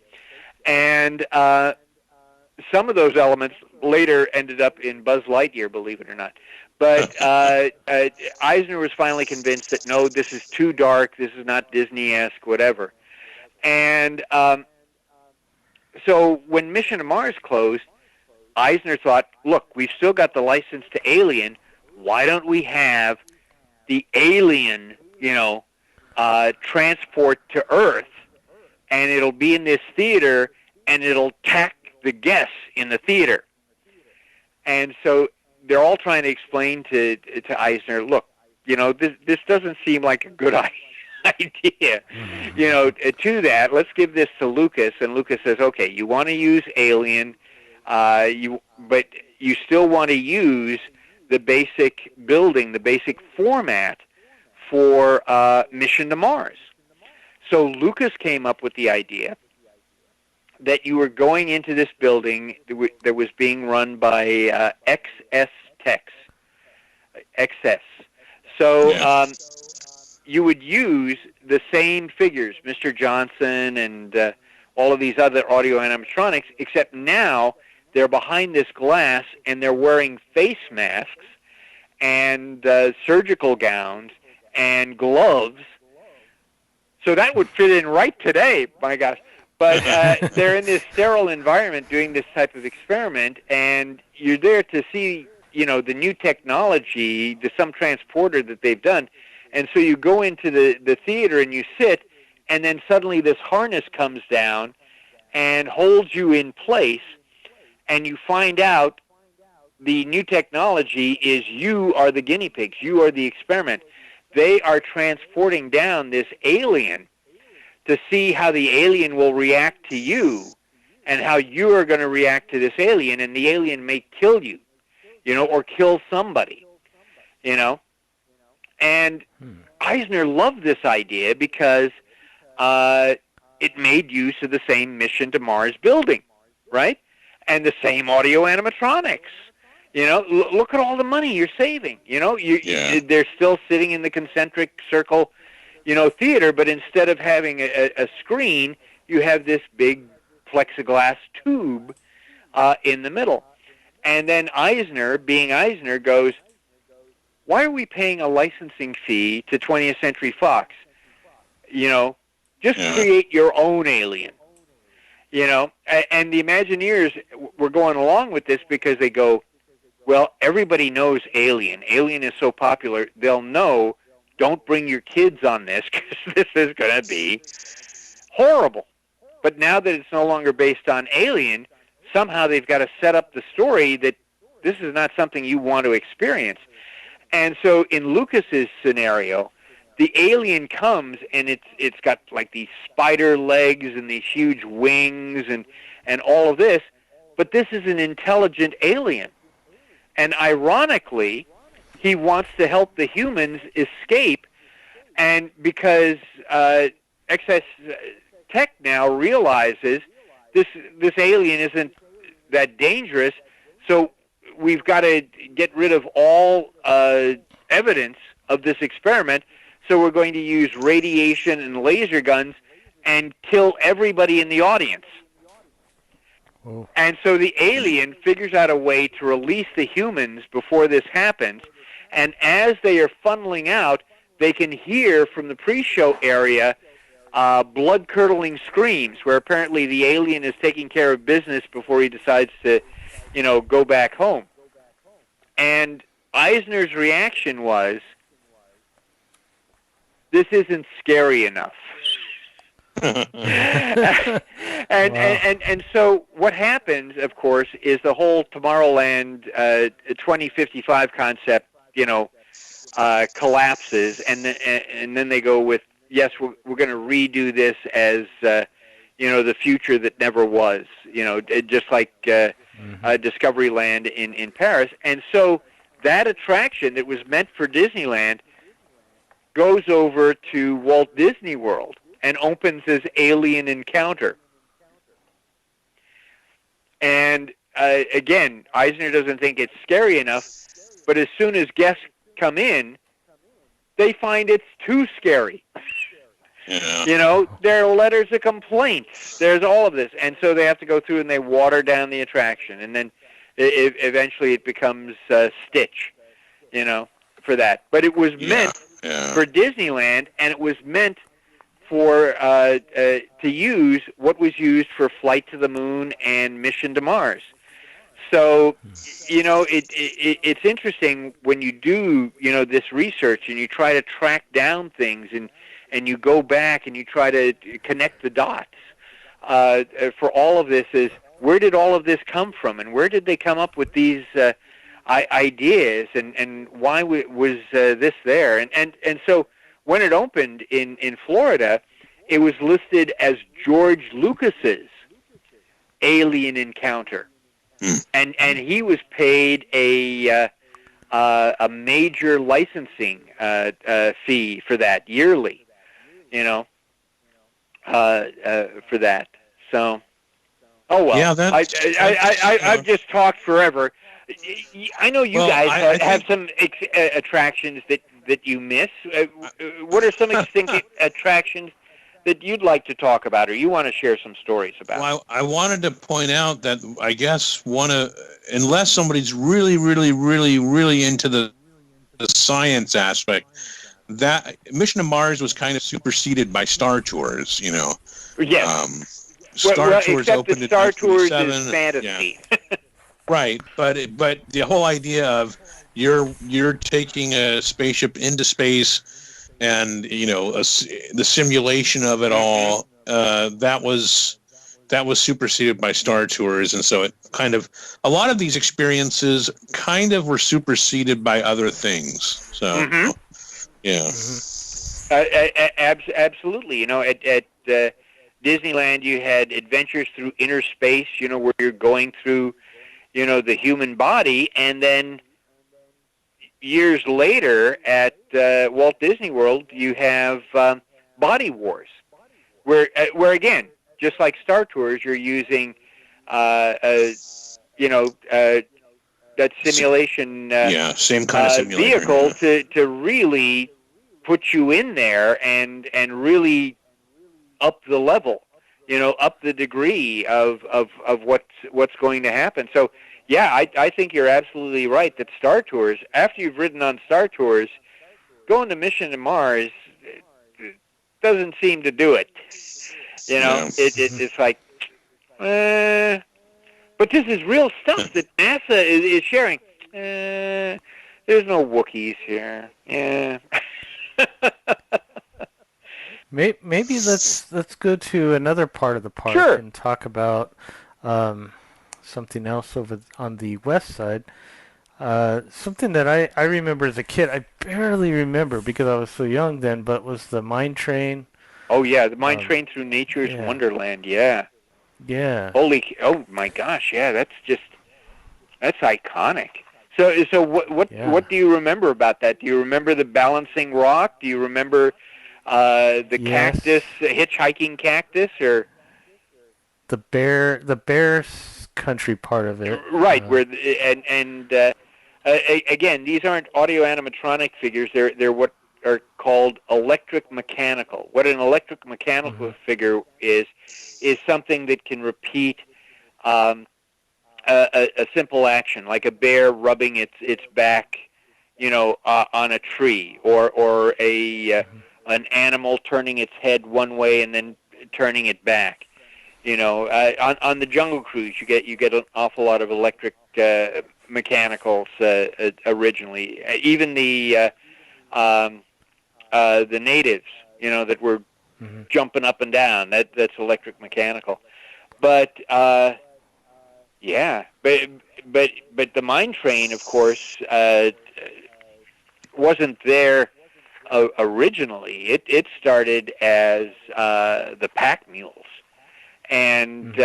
And some of those elements later ended up in Buzz Lightyear, believe it or not. But Eisner was finally convinced that, no, this is too dark, this is not Disney-esque, whatever. And so when Mission to Mars closed, Eisner thought, look, we've still got the license to Alien, why don't we have the Alien, transport to Earth, and it'll be in this theater, and it'll tack the guests in the theater. And so they're all trying to explain to Eisner, look, this doesn't seem like a good idea. To that, let's give this to Lucas. And Lucas says, okay, you want to use Alien, but you still want to use the basic building, the basic format for Mission to Mars. So Lucas came up with the idea that you were going into this building that was being run by XS Techs. XS. So you would use the same figures, Mr. Johnson and all of these other audio animatronics, except now they're behind this glass and they're wearing face masks and surgical gowns and gloves. So that would fit in right today, my gosh. But they're in this sterile environment doing this type of experiment, and you're there to see, the new technology, some transporter that they've done. And so you go into the theater and you sit, and then suddenly this harness comes down and holds you in place, and you find out the new technology is you are the guinea pigs. You are the experiment. They are transporting down this alien to see how the alien will react to you and how you are going to react to this alien, and the alien may kill you, or kill somebody, And Eisner loved this idea because it made use of the same Mission to Mars building, right? And the same audio animatronics. Look at all the money you're saving. They're still sitting in the concentric circle theater, but instead of having a screen, you have this big plexiglass tube in the middle. And then Eisner, being Eisner, goes, why are we paying a licensing fee to 20th Century Fox? Just create your own Alien. And the Imagineers were going along with this because they go, well, everybody knows Alien. Alien is so popular, they'll know, don't bring your kids on this because this is going to be horrible. But now that it's no longer based on Alien, somehow they've got to set up the story that this is not something you want to experience. And so in Lucas's scenario, the alien comes and it's got like these spider legs and these huge wings and all of this, but this is an intelligent alien. And ironically, he wants to help the humans escape, and because Excess Tech now realizes this alien isn't that dangerous, so we've got to get rid of all evidence of this experiment, so we're going to use radiation and laser guns and kill everybody in the audience. Oh. And so the alien figures out a way to release the humans before this happens, and as they are funneling out, they can hear from the pre-show area blood-curdling screams, where apparently the alien is taking care of business before he decides to, go back home. And Eisner's reaction was, this isn't scary enough. and so what happens, of course, is the whole Tomorrowland 2055 concept, collapses, and then they go with, yes, we're going to redo this as the future that never was, just like Discoveryland in Paris. And so that attraction that was meant for Disneyland goes over to Walt Disney World and opens as Alien Encounter. And again, Eisner doesn't think it's scary enough, but as soon as guests come in, they find it's too scary. Yeah. There are letters of complaint. There's all of this. And so they have to go through and they water down the attraction. And then eventually it becomes Stitch, for that. But it was meant for Disneyland, and it was meant for to use what was used for Flight to the Moon and Mission to Mars. So, it's interesting when you do, this research and you try to track down things and you go back and you try to connect the dots for all of this is, where did all of this come from, and where did they come up with these ideas, and why was this there? And so when it opened in Florida, it was listed as George Lucas's Alien Encounter. And he was paid a major licensing fee for that yearly, for that. So, oh well. Yeah, I've just talked forever. I know you guys have some attractions that you miss. What are some extinct attractions that you'd like to talk about, or you want to share some stories about? Well, I wanted to point out that I guess unless somebody's really, really, really, really into the science aspect, that Mission to Mars was kind of superseded by Star Tours, Yes. Star Tours opened in Star Tours 1997. is fantasy. Yeah. Right, but the whole idea of you're taking a spaceship into space, and the simulation of it all, that was superseded by Star Tours, and so it kind of, a lot of these experiences kind of were superseded by other things. So yeah. Absolutely. At Disneyland, you had Adventures Through Inner Space, where you're going through, the human body, and then years later at Walt Disney World, you have Body Wars, where again, just like Star Tours, you're using that simulation same kind of simulator vehicle to really put you in there and really up the level, up the degree of what's going to happen. So yeah, I think you're absolutely right that Star Tours, after you've ridden on Star Tours, going to Mission to Mars doesn't seem to do it. It's like, but this is real stuff that NASA is sharing. There's no Wookiees here. Yeah. Maybe let's go to another part of the park and talk about something else over on the west side. Something that I remember as a kid. I barely remember because I was so young then, but was the mine train. Oh yeah, the mine train through Nature's Wonderland. Yeah. Yeah. Oh my gosh, yeah, that's iconic. So what do you remember about that? Do you remember the balancing rock? Do you remember the cactus, hitchhiking cactus, or the bear's country part of it? Right, again, these aren't audio animatronic figures. They're what are called electric mechanical. What an electric mechanical figure is something that can repeat a simple action, like a bear rubbing its back, on a tree, or an animal turning its head one way and then turning it back. On the Jungle Cruise, you get an awful lot of electric mechanicals originally. Even the natives, that were jumping up and down, that's electric mechanical. But but the mine train, of course, wasn't there originally. It started as the pack mules. And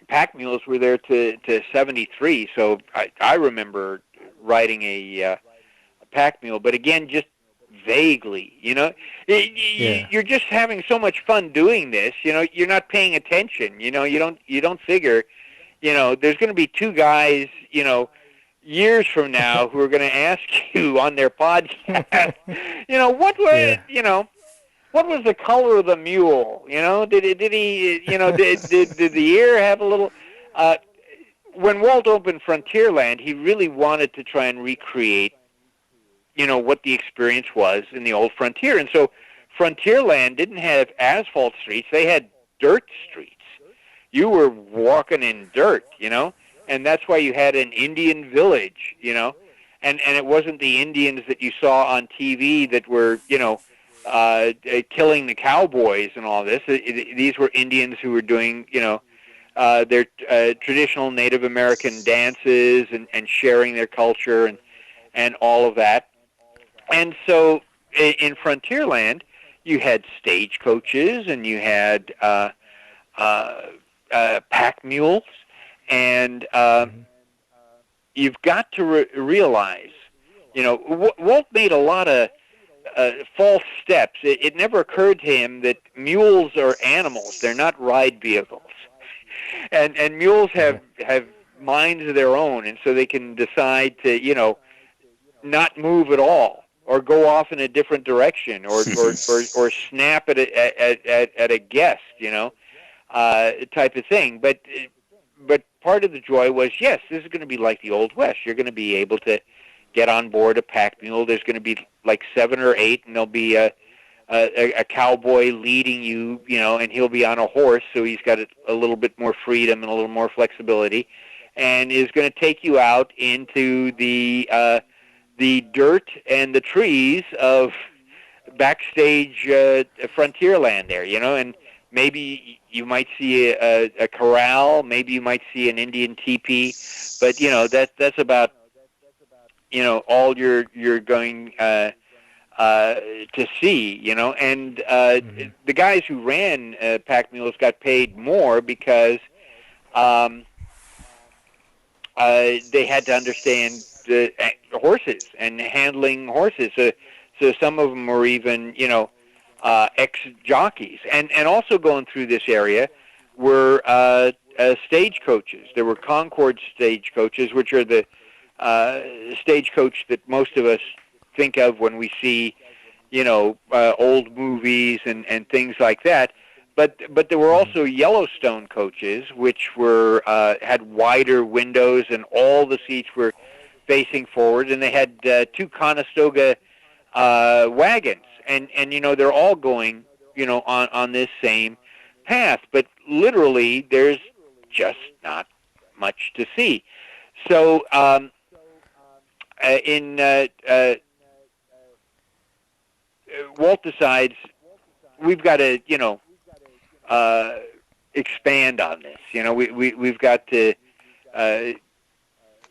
pack mules were there to 73, so I remember riding a pack mule, but again, just vaguely, you're just having so much fun doing this, you're not paying attention, you don't figure, there's going to be two guys, years from now who are going to ask you on their podcast, what was the color of the mule? Did he? Did the ear have a little? When Walt opened Frontierland, he really wanted to try and recreate, what the experience was in the old frontier. And so, Frontierland didn't have asphalt streets; they had dirt streets. You were walking in dirt, and that's why you had an Indian village, and it wasn't the Indians that you saw on TV that were, killing the cowboys and all this. These were Indians who were doing, their traditional Native American dances and sharing their culture and all of that. And so in Frontierland, you had stagecoaches and you had pack mules, and you've got to realize, Walt made a lot of false steps. It never occurred to him that mules are animals; they're not ride vehicles. And mules have minds of their own, and so they can decide to not move at all, or go off in a different direction, or snap at a guest, type of thing. But part of the joy was, yes, this is going to be like the Old West. You're going to be able to get on board a pack mule. There's going to be like 7 or 8, and there'll be a cowboy leading you, and he'll be on a horse, so he's got a little bit more freedom and a little more flexibility, and is going to take you out into the dirt and the trees of backstage Frontierland there, and maybe you might see a corral, maybe you might see an Indian teepee, but that's about all you're going to see, and the guys who ran pack mules got paid more because they had to understand the horses and handling horses. So some of them were even, ex-jockeys. And also going through this area were stagecoaches. There were Concord stagecoaches, which are the stagecoach that most of us think of when we see, old movies and things like that. But there were also Yellowstone coaches, which were had wider windows and all the seats were facing forward, and they had 2 Conestoga wagons, and they're all going on this same path, but literally there's just not much to see. So Walt decides we've got to expand on this. We've got to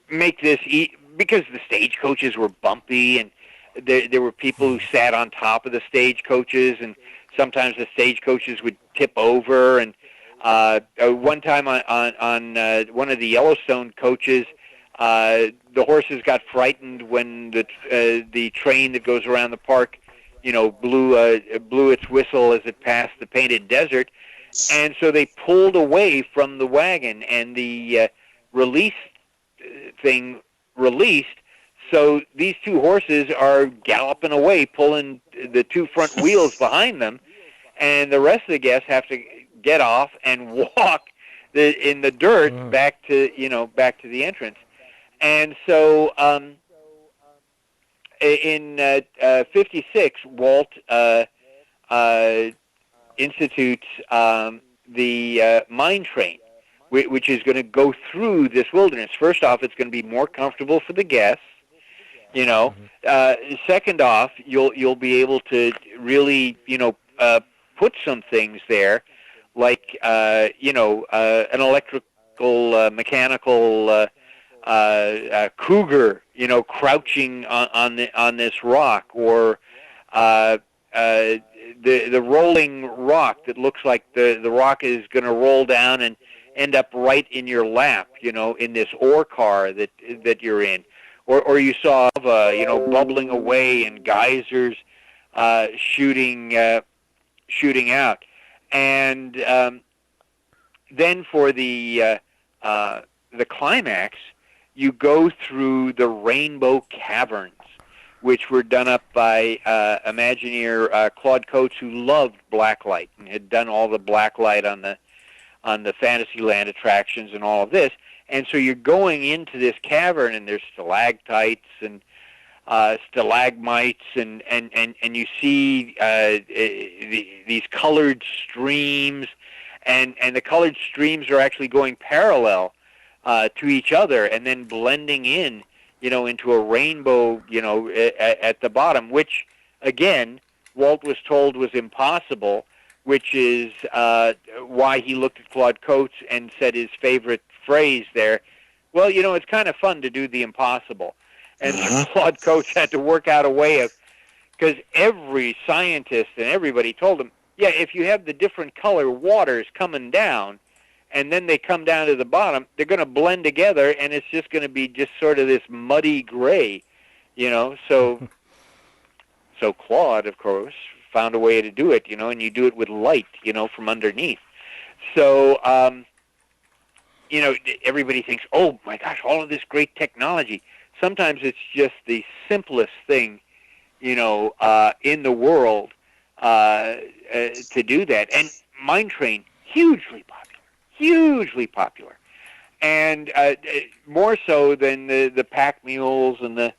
make this because the stagecoaches were bumpy, and there were people who sat on top of the stagecoaches, and sometimes the stagecoaches would tip over. And one time on one of the Yellowstone coaches, the horses got frightened when the train that goes around the park, blew its whistle as it passed the painted desert, and so they pulled away from the wagon, and the release thing released. So these two horses are galloping away, pulling the two front wheels behind them, and the rest of the guests have to get off and walk in the dirt back to the entrance. And so in 56, Walt institutes the mine train, which is going to go through this wilderness. First off, it's going to be more comfortable for the guests. Second off, you'll be able to really put some things there, like an electrical mechanical cougar, crouching on this rock, or the rolling rock that looks like the rock is going to roll down and end up right in your lap, in this ore car that you're in. Or you saw, bubbling away and geysers shooting out. And then for the climax, you go through the Rainbow Caverns, which were done up by Imagineer Claude Coates, who loved blacklight and had done all the blacklight on the Fantasyland attractions and all of this. And so you're going into this cavern, and there's stalactites and stalagmites, and you see these colored streams, and the colored streams are actually going parallel to each other, and then blending in, into a rainbow, at the bottom, which, again, Walt was told was impossible, which is why he looked at Claude Coates and said his favorite phrase there, well, it's kind of fun to do the impossible. And Claude Coates had to work out a way of, because every scientist and everybody told him, yeah, if you have the different color waters coming down, and then they come down to the bottom, they're going to blend together, and it's just going to be just sort of this muddy gray, So Claude, of course, found a way to do it, and you do it with light, from underneath. So, everybody thinks, oh my gosh, all of this great technology. Sometimes it's just the simplest thing, in the world to do that. And Mine Train, hugely popular. And more so than the pack mules and the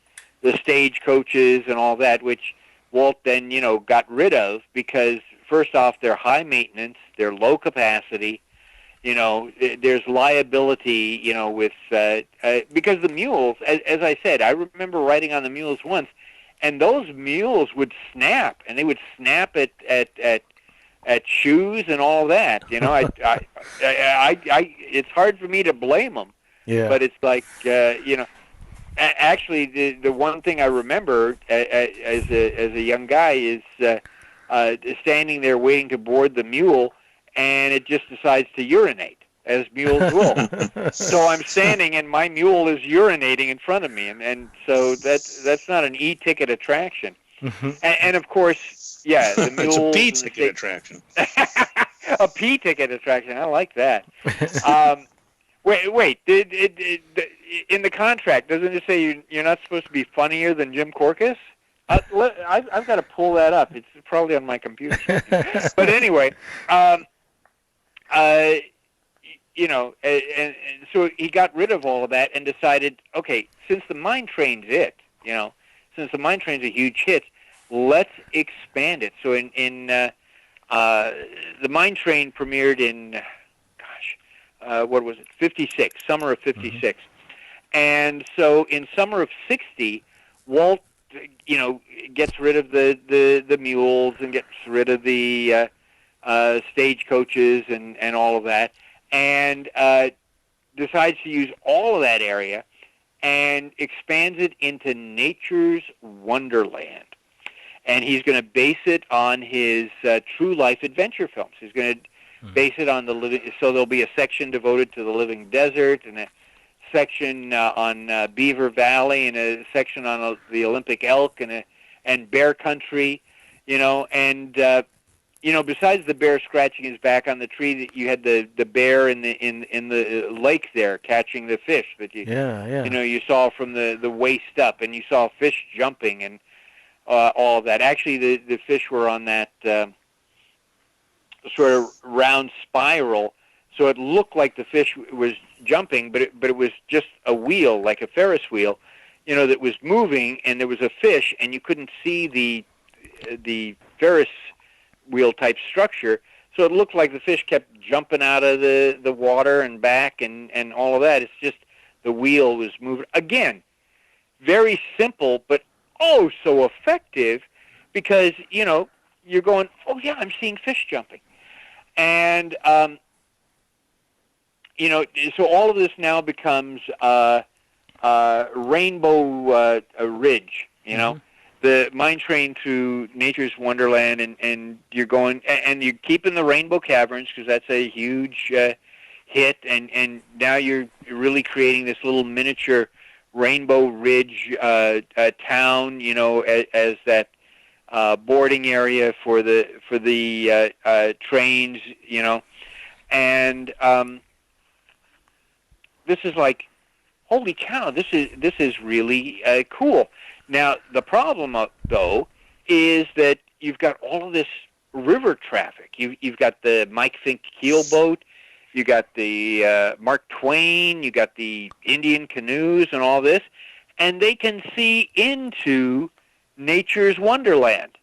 stage coaches and all that, which Walt then, got rid of because, first off, they're high maintenance, they're low capacity, there's liability, with because the mules, as I said, I remember riding on the mules once, and those mules would snap, and they would snap at shoes and all that. It's hard for me to blame them. Yeah. But it's like, actually, the one thing I remember as a young guy is standing there waiting to board the mule, and it just decides to urinate, as mules will. So I'm standing, and my mule is urinating in front of me, and so that's not an e-ticket attraction. And of course, yeah, the mules. It's a P-ticket attraction. A P-ticket attraction. I like that. Wait. In the contract, doesn't it say you're not supposed to be funnier than Jim Korkis? I've got to pull that up. It's probably on my computer. But anyway, and so he got rid of all of that and decided, okay, since the Mine Train's since the Mine Train's a huge hit, let's expand it. So in the Mine Train premiered in, what was it, 56, summer of 56. And so in summer of 60, Walt, gets rid of the mules and gets rid of the stage coaches and all of that, and decides to use all of that area and expands it into Nature's Wonderland. And he's going to base it on his true life adventure films. He's going to base it on the living. So there'll be a section devoted to the living desert and a section on Beaver Valley and a section on the Olympic elk and bear country, and besides the bear scratching his back on the tree, that you had the bear in the lake there catching the fish that you saw from the waist up, and you saw fish jumping and all of that. Actually, the fish were on that sort of round spiral, so it looked like the fish was jumping, but it was just a wheel, like a Ferris wheel, that was moving, and there was a fish, and you couldn't see the Ferris wheel type structure, so it looked like the fish kept jumping out of the water and back and all of that. It's just the wheel was moving. Again, very simple, but so effective, because you're going, oh yeah, I'm seeing fish jumping, and so all of this now becomes Rainbow Ridge, the mine train through nature's wonderland, and you're going, and you're keeping the Rainbow Caverns, because that's a huge hit, and now you're really creating this little miniature Rainbow Ridge town, as that boarding area for the trains, and this is like, holy cow, this is really cool. Now, the problem, though, is that you've got all of this river traffic. You've got the Mike Fink keelboat, you got the Mark Twain, you got the Indian canoes and all this, and they can see into nature's wonderland.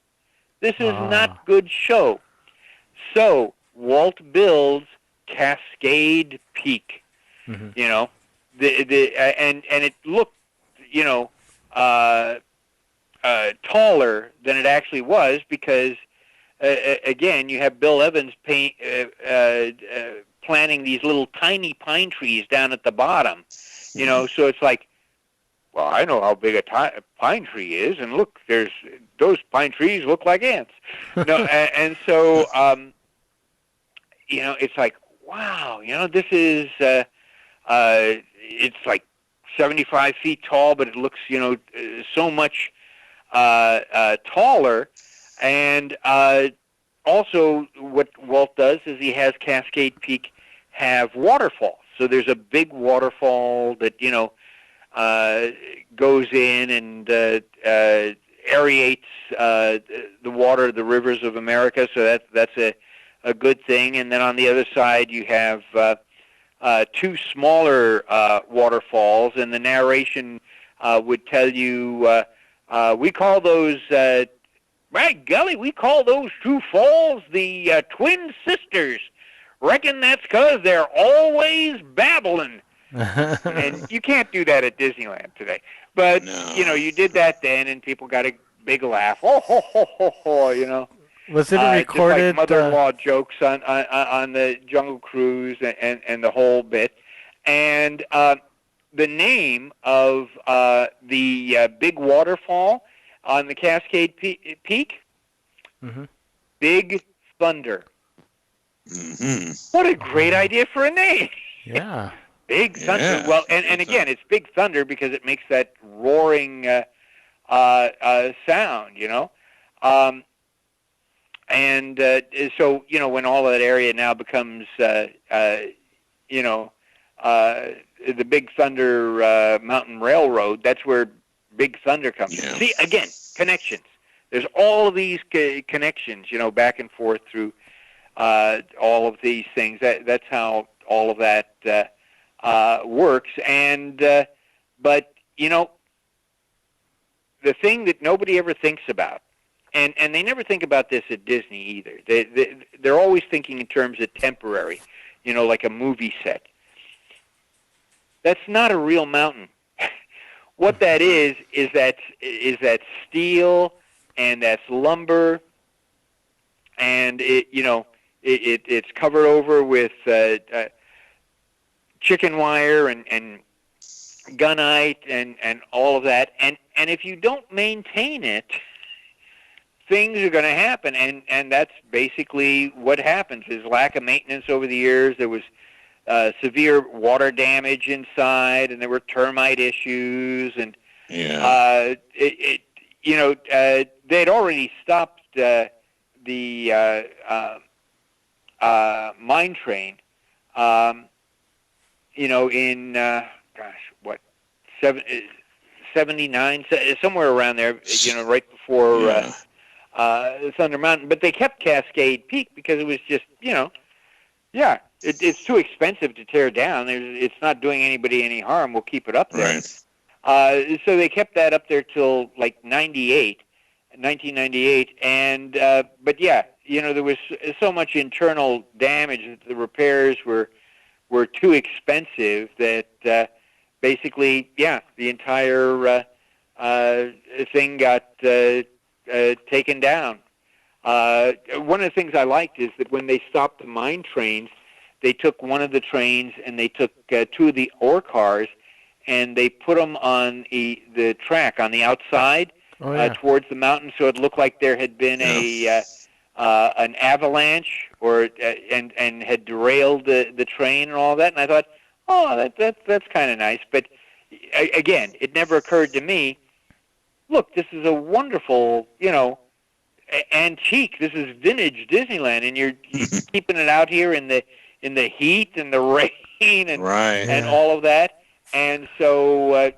This is not good show. So Walt builds Cascade Peak. And it looked, taller than it actually was, because again, you have Bill Evans planting these little tiny pine trees down at the bottom, so it's like, well, I know how big a pine tree is, and look, those pine trees look like ants. And so it's like, wow, this is it's like 75 feet tall, but it looks, so much taller. And also what Walt does is he has Cascade Peak have waterfalls. So there's a big waterfall that, goes in and aerates the water, the rivers of America. So that's a good thing. And then on the other side, you have two smaller waterfalls, and the narration would tell you, we call those, by golly, we call those two falls the Twin Sisters. Reckon that's 'cause they're always babbling. And you can't do that at Disneyland today. But, you did that then, and people got a big laugh. Oh, ho, ho, ho, ho, Was it recorded? Just like mother-in-law jokes on the Jungle Cruise and the whole bit. And the name of the big waterfall on the Cascade Peak, Big Thunder. What a great idea for a name. Yeah. Big Thunder. Yeah, well, and again, it's Big Thunder because it makes that roaring sound, and so, when all of that area now becomes, the Big Thunder Mountain Railroad, that's where Big Thunder comes from. See, again, connections. There's all of these connections, back and forth through all of these things. That's how all of that works. And but the thing that nobody ever thinks about, and they never think about this at Disney either. They're always thinking in terms of temporary, like a movie set. That's not a real mountain. What that is that steel, and that's lumber, and it's covered over with chicken wire and gunite and all of that. And if you don't maintain it, things are going to happen. And that's basically what happens, is lack of maintenance over the years. There was severe water damage inside, and there were termite issues, and they'd already stopped the mine train. In 79, somewhere around there. Right before Thunder Mountain. But they kept Cascade Peak because it was just, it's too expensive to tear down. It's not doing anybody any harm. We'll keep it up there. Right. So they kept that up there till like 1998. And but yeah, there was so much internal damage that the repairs were too expensive that basically, the entire thing got taken down. One of the things I liked is that when they stopped the mine trains, they took one of the trains and they took two of the ore cars and they put them on the track on the outside towards the mountain, so it looked like there had been an avalanche and had derailed the train and all that. And I thought, that's kind of nice. But again, it never occurred to me, look, this is a wonderful, antique. This is vintage Disneyland, and you're keeping it out here in the heat and the rain and all of that. And so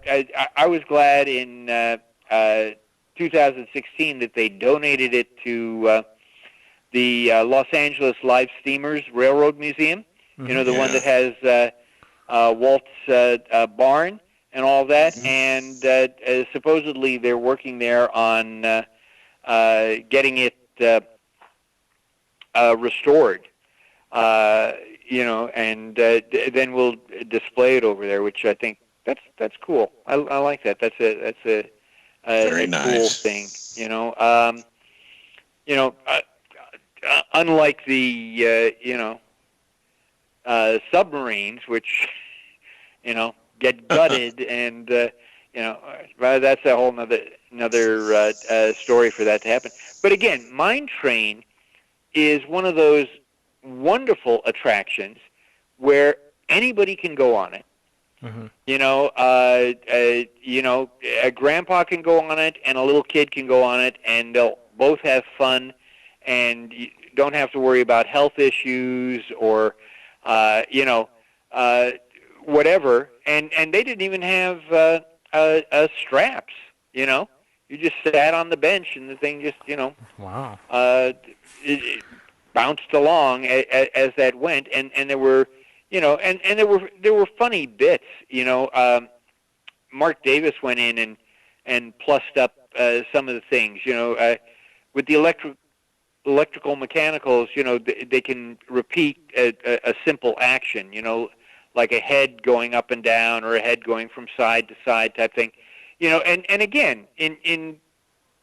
I was glad in 2016 that they donated it to the Los Angeles Live Steamers Railroad Museum. The one that has Walt's barn and all that. And supposedly they're working there on getting it restored. And then we'll display it over there, which I think that's cool. I like that. That's a very nice cool thing. Unlike the submarines, which get gutted, and that's a whole another story for that to happen. But again, Mine Train is one of those wonderful attractions where anybody can go on it. A grandpa can go on it, and a little kid can go on it, and they'll both have fun, and you don't have to worry about health issues or whatever. And they didn't even have straps. You just sat on the bench, and the thing just it bounced along as that went, and there were there were funny bits. Mark Davis went in and plussed up some of the things. With the electrical mechanicals, they can repeat a simple action. Like a head going up and down or a head going from side to side type thing. And again, in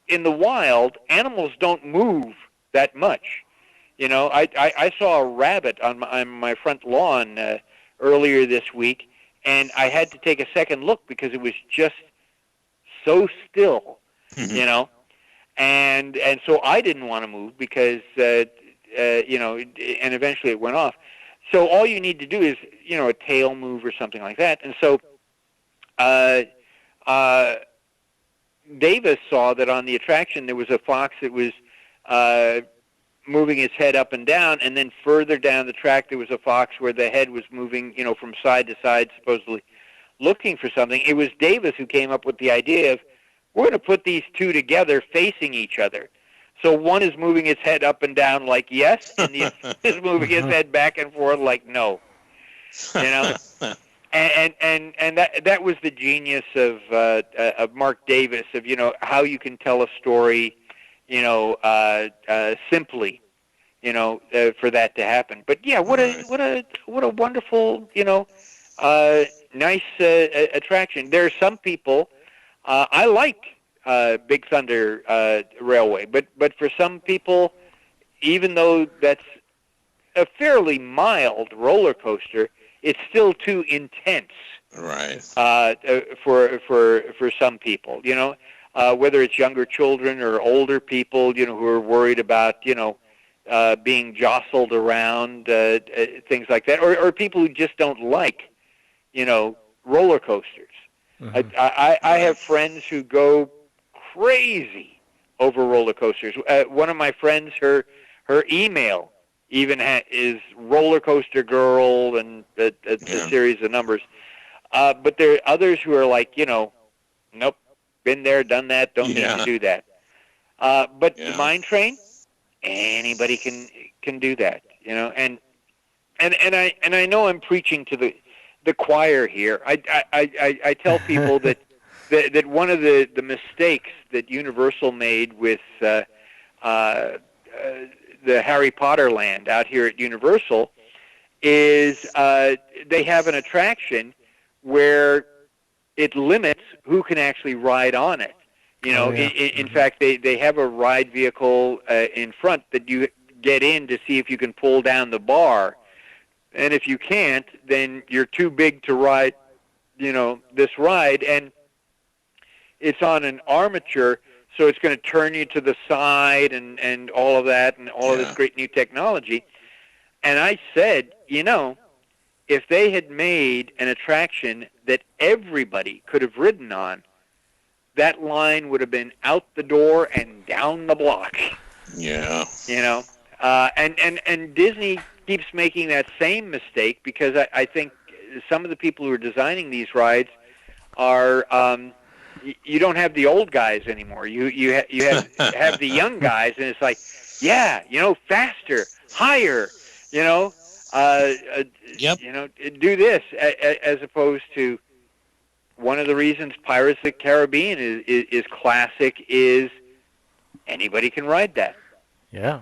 the wild, animals don't move that much. I saw a rabbit on my front lawn earlier this week, and I had to take a second look because it was just so still, and so I didn't want to move because and eventually it went off. So all you need to do is a tail move or something like that. And so Davis saw that on the attraction there was a fox that was moving its head up and down, and then further down the track there was a fox where the head was moving, from side to side, supposedly looking for something. It was Davis who came up with the idea of, we're going to put these two together facing each other. So one is moving its head up and down like yes, and the other is moving its head back and forth like no. And that was the genius of Mark Davis, of how you can tell a story simply, for that to happen. But yeah, what a wonderful, nice attraction. There are some people. I like Big Thunder Railway, but for some people, even though that's a fairly mild roller coaster, it's still too intense. Right. For some people, whether it's younger children or older people, who are worried about, being jostled around, things like that, or people who just don't like, roller coasters. Mhm. I have friends who go crazy over roller coasters. One of my friends, her email even is roller coaster girl and a series of numbers. But there are others who are like, nope, been there, done that, don't need to do that. But the mine train, anybody can do that, and I know I'm preaching to the choir here. I tell people that one of the mistakes that Universal made with the Harry Potter land out here at Universal is they have an attraction where it limits who can actually ride on it. In fact, they have a ride vehicle in front that you get in to see if you can pull down the bar. And if you can't, then you're too big to ride, this ride. And it's on an armature, so it's going to turn you to the side and all of that and all of this great new technology. And I said, if they had made an attraction that everybody could have ridden on, that line would have been out the door and down the block. Yeah. And Disney keeps making that same mistake because I think some of the people who are designing these rides are you don't have the old guys anymore. You have the young guys, and it's like, faster, higher, do this, as opposed to one of the reasons Pirates of the Caribbean is classic is anybody can ride that. Yeah.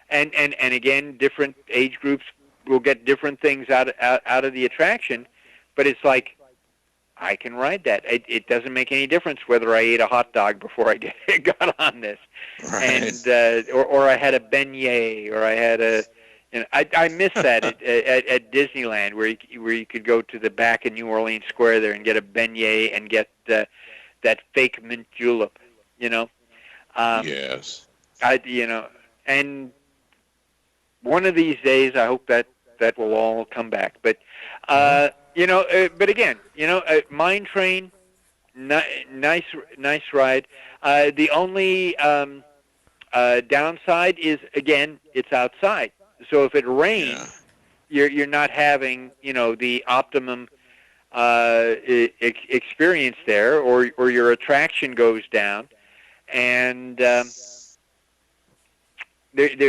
And again, different age groups will get different things out of the attraction, but it's like, I can ride that. It doesn't make any difference whether I ate a hot dog before I got on this, and or I had a beignet, or I had a. I miss that at Disneyland where you could go to the back of New Orleans Square there and get a beignet and get that fake mint julep, Yes. And one of these days I hope that will all come back. But but again, Mine Train, nice ride. The only downside is, again, it's outside. So if it rains, you're not having the optimum experience there, or your attraction goes down, and there's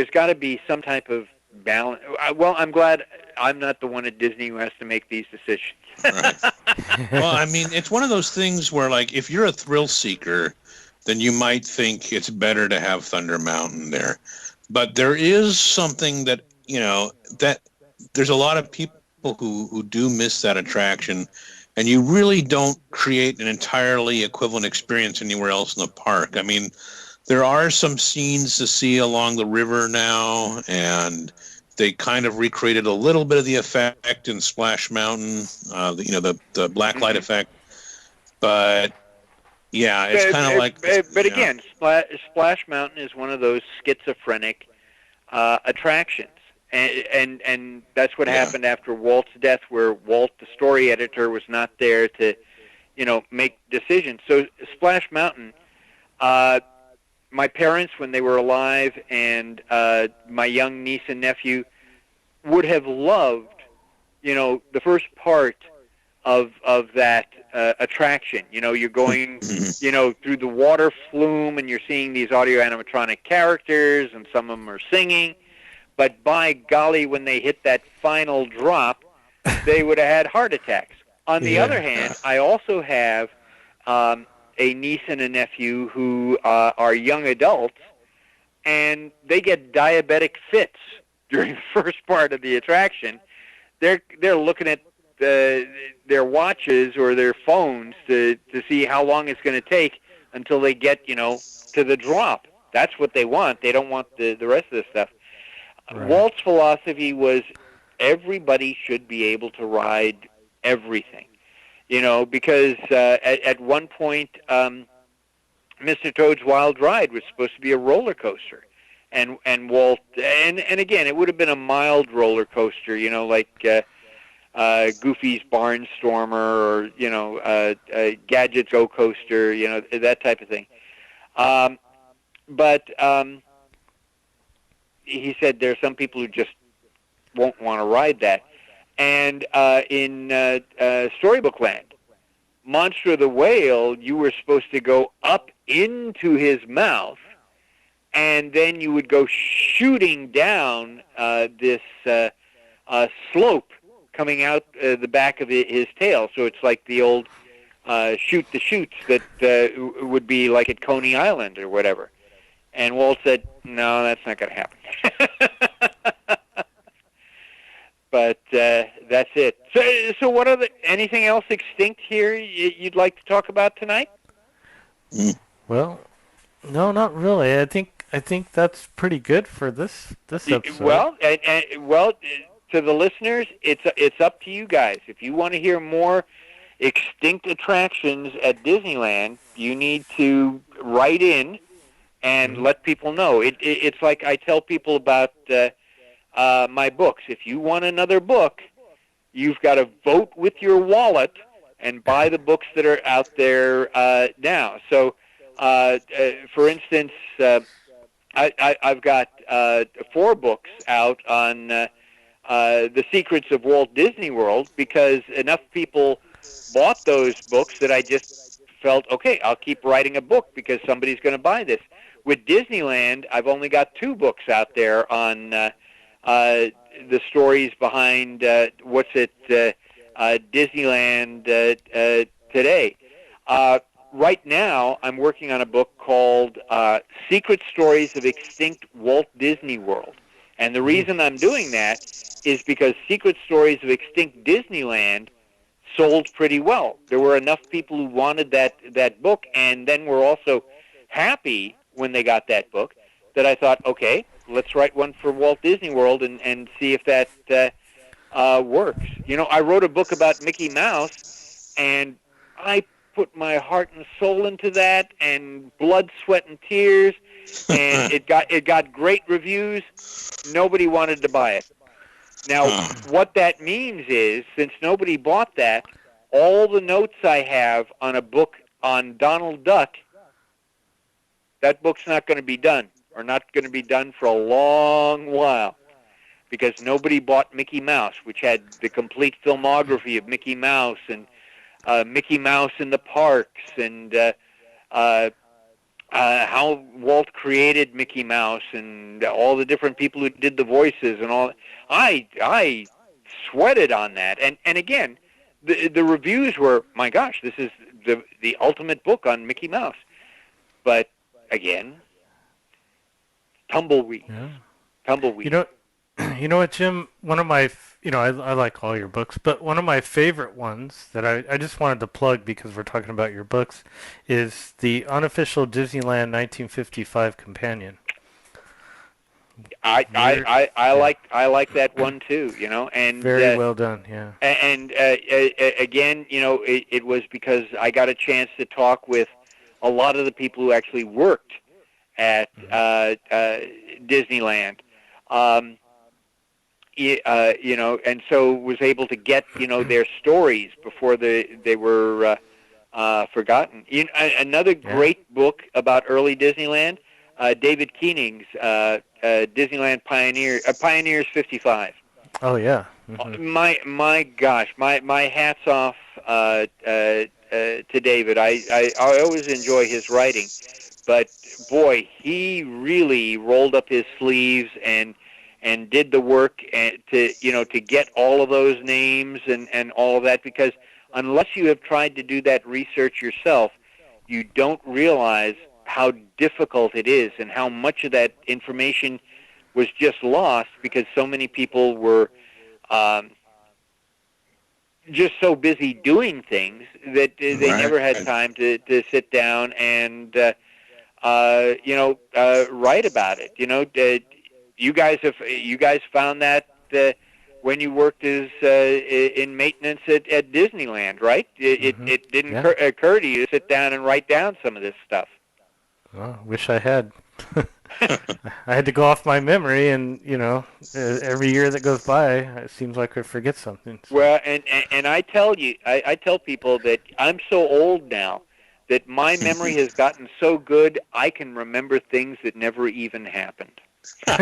got to be some type of balance. Well, I'm glad I'm not the one at Disney who has to make these decisions. Right. Well, I mean, it's one of those things where, like, if you're a thrill seeker, then you might think it's better to have Thunder Mountain there. But there is something that, that there's a lot of people who do miss that attraction, and you really don't create an entirely equivalent experience anywhere else in the park. I mean, there are some scenes to see along the river now, and they kind of recreated a little bit of the effect in Splash Mountain, the black light effect. But yeah, it's kind of like. But again, Splash Mountain is one of those schizophrenic attractions, and that's what happened after Walt's death, where Walt, the story editor, was not there to, make decisions. So Splash Mountain. My parents, when they were alive, and my young niece and nephew would have loved, the first part of that attraction. You're going, through the water flume, and you're seeing these audio animatronic characters, and some of them are singing. But by golly, when they hit that final drop, they would have had heart attacks. On the other hand, I also have a niece and a nephew who are young adults, and they get diabetic fits during the first part of the attraction. They're looking at their watches or their phones to see how long it's going to take until they get to the drop. That's what they want. They don't want the rest of the stuff. Right. Walt's philosophy was everybody should be able to ride everything. Because at one point, Mr. Toad's Wild Ride was supposed to be a roller coaster. and Walt, and again, it would have been a mild roller coaster, like Goofy's Barnstormer, or Gadget's Go Coaster, that type of thing. But he said there are some people who just won't want to ride that. And in Storybook Land, Monster of the Whale, you were supposed to go up into his mouth, and then you would go shooting down this slope coming out the back of his tail. So it's like the old shoot the chutes that would be like at Coney Island or whatever. And Walt said, no, that's not going to happen. But that's it. So what anything else extinct here you'd like to talk about tonight? Well, no, not really. I think that's pretty good for this episode. Well, to the listeners, it's up to you guys. If you want to hear more extinct attractions at Disneyland, you need to write in and let people know. It's like I tell people about my books. If you want another book, you've got to vote with your wallet and buy the books that are out there now. So, for instance, I've got 4 books out on the secrets of Walt Disney World, because enough people bought those books that I just felt, okay, I'll keep writing a book because somebody's going to buy this. With Disneyland, I've only got 2 books out there on the stories behind Disneyland today. Right now, I'm working on a book called Secret Stories of Extinct Walt Disney World. And the reason I'm doing that is because Secret Stories of Extinct Disneyland sold pretty well. There were enough people who wanted that book, and then were also happy when they got that book, that I thought, okay, let's write one for Walt Disney World and see if that works. I wrote a book about Mickey Mouse, and I put my heart and soul into that, and blood, sweat, and tears, and it got great reviews. Nobody wanted to buy it. Now, what that means is, since nobody bought that, all the notes I have on a book on Donald Duck, that book's not going to be done, or not going to be done for a long while, because nobody bought Mickey Mouse, which had the complete filmography of Mickey Mouse, and Mickey Mouse in the parks, and how Walt created Mickey Mouse, and all the different people who did the voices, and all. I sweated on that, and again, the reviews were, my gosh, this is the ultimate book on Mickey Mouse. But again, tumbleweed. You know what, Jim? One of my, I like all your books, but one of my favorite ones that I just wanted to plug, because we're talking about your books, is the Unofficial Disneyland 1955 Companion. I like that one too, and very well done, yeah. And again, it was because I got a chance to talk with a lot of the people who actually worked at Disneyland, and so was able to get their stories before they were forgotten. Another great book about early Disneyland, David Koenig's Disneyland Pioneers 55. Oh yeah. Mm-hmm. My gosh, my hats off to David. I always enjoy his writing, but boy, he really rolled up his sleeves and did the work to get all of those names and all of that, because unless you have tried to do that research yourself, you don't realize how difficult it is and how much of that information was just lost because so many people were just so busy doing things that they never had time to sit down and write about it. You guys found that when you worked as in maintenance at Disneyland, right? It didn't occur to you to sit down and write down some of this stuff. Well, wish I had. I had to go off my memory, and every year that goes by, it seems like I forget something. So. Well, and I tell you, I tell people that I'm so old now that my memory has gotten so good I can remember things that never even happened. And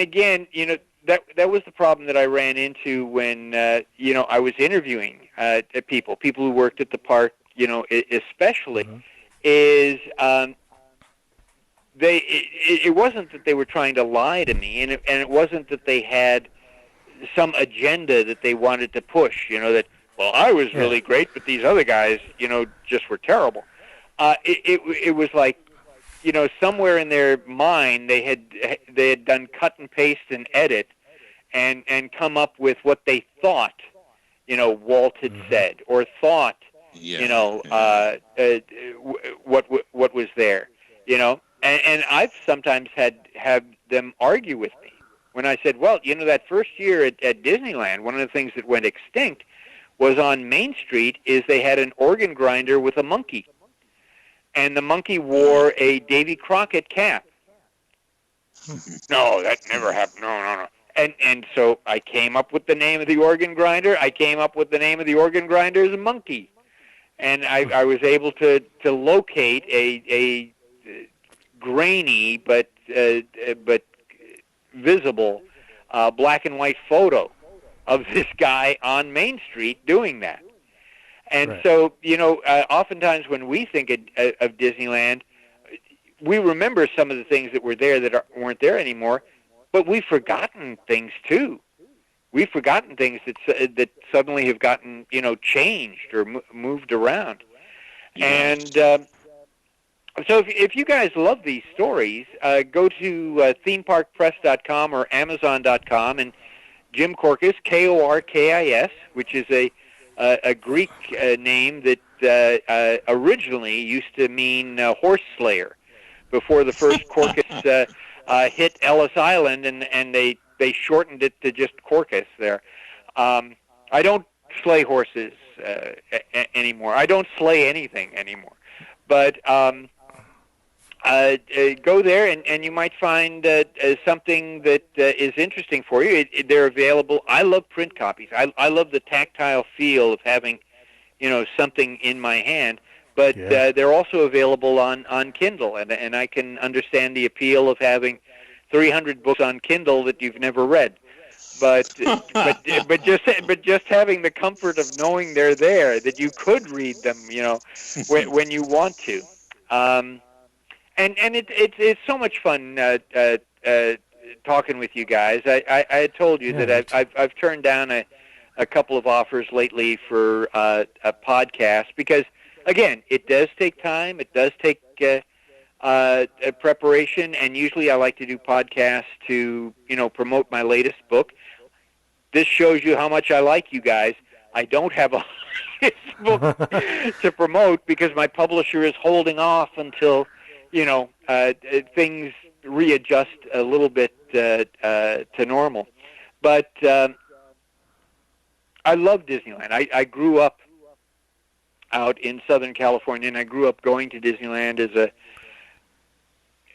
again, that was the problem that I ran into when I was interviewing people who worked at the park, especially, is it wasn't that they were trying to lie to me, and it wasn't that they had some agenda that they wanted to push, that, well, I was really great, but these other guys, just were terrible. It was like, somewhere in their mind they had done cut and paste and edit and come up with what they thought, Walt had said, or thought, what was there, and I've sometimes had them argue with me when I said, well, that first year at Disneyland, one of the things that went extinct was on Main Street is they had an organ grinder with a monkey. And the monkey wore a Davy Crockett cap. No, that never happened. No. And so I came up with the name of the organ grinder. I came up with the name of the organ grinder as a monkey. And I was able to locate a grainy but visible black and white photo of this guy on Main Street doing that. And so, oftentimes when we think of Disneyland, we remember some of the things that were there that weren't there anymore, but we've forgotten things too. We've forgotten things that suddenly have gotten, changed or moved around. Yeah. And so if you guys love these stories, go to themeparkpress.com or amazon.com, and Jim Korkis, Korkis, which is a Greek name that originally used to mean horse slayer before the first Korkis hit Ellis Island, and they shortened it to just Korkis there. I don't slay horses anymore. I don't slay anything anymore. But go there, and you might find something that is interesting for you. They're available. I love print copies. I love the tactile feel of having, something in my hand. But they're also available on Kindle, and I can understand the appeal of having 300 books on Kindle that you've never read. But just having the comfort of knowing they're there, that you could read them, when you want to. And it's so much fun talking with you guys. I had told you that I've turned down a couple of offers lately for a podcast because, again, it does take time. It does take preparation, and usually I like to do podcasts to promote my latest book. This shows you how much I like you guys. I don't have a book to promote because my publisher is holding off until things readjust a little bit to normal. But I love Disneyland. I grew up out in Southern California, and I grew up going to Disneyland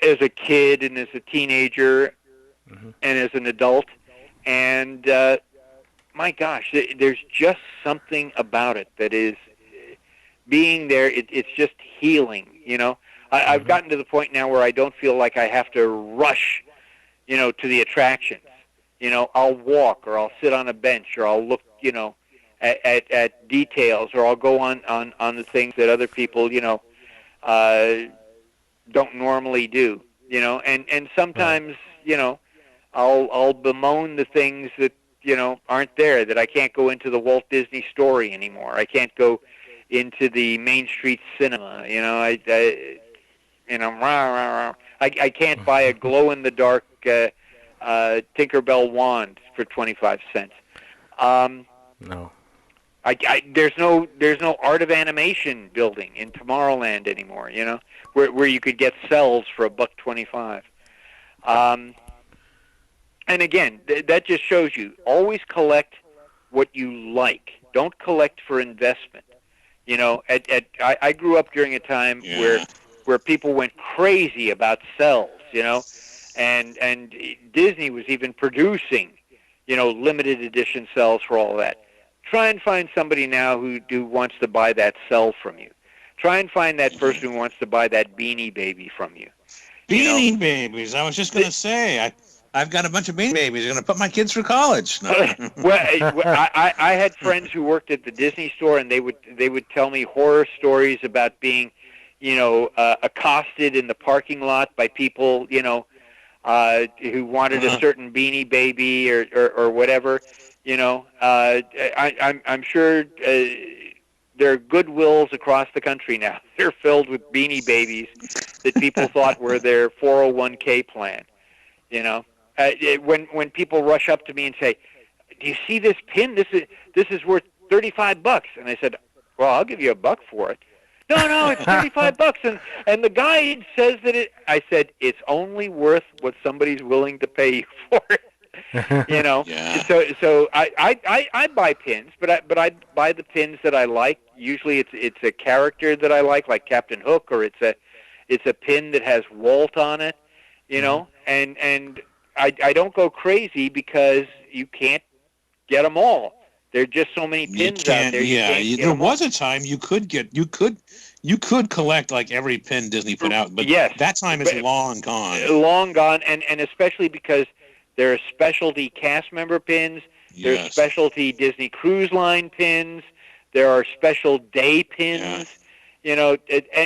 as a kid and as a teenager and as an adult. And my gosh, there's just something about it that is being there. It's just healing, I've gotten to the point now where I don't feel like I have to rush, to the attractions. I'll walk, or I'll sit on a bench, or I'll look, at details, or I'll go on the things that other people, don't normally do, and sometimes, I'll bemoan the things that, aren't there, that I can't go into the Walt Disney Story anymore. I can't go into the Main Street Cinema, I can't buy a glow-in-the-dark Tinkerbell wand for 25 cents. No. There's no Art of Animation building in Tomorrowland anymore, where you could get cells for $1.25. And again, that just shows you, always collect what you like. Don't collect for investment. You know, I grew up during a time where people went crazy about cells, you know, and Disney was even producing, you know, limited edition cells for all that. Try and find somebody now who wants to buy that cell from you. Try and find that person who wants to buy that Beanie Baby from you. Beanie Babies. I was just going to say, I've got a bunch of Beanie Babies. I'm going to put my kids through college. No. Well, I had friends who worked at the Disney store, and they would tell me horror stories about being, you know, accosted in the parking lot by people, you know, who wanted a certain Beanie Baby or whatever. You know, I'm sure there are Goodwills across the country now. They're filled with Beanie Babies that people thought were their 401k plan. You know, when people rush up to me and say, "Do you see this pin? This is worth $35." And I said, "Well, I'll give you $1 for it." No, it's $35. And the guy says that I said, "It's only worth what somebody's willing to pay you for it." You know, so I buy pins, but I buy the pins that I like. Usually it's a character that I like Captain Hook, or it's a pin that has Walt on it. You know, and I don't go crazy because you can't get them all. There are just so many pins out there. There was a time you could collect like every pin Disney put out, but that time is long gone. Long gone, and especially because there are specialty cast member pins. There are specialty Disney Cruise Line pins. There are special day pins. You know,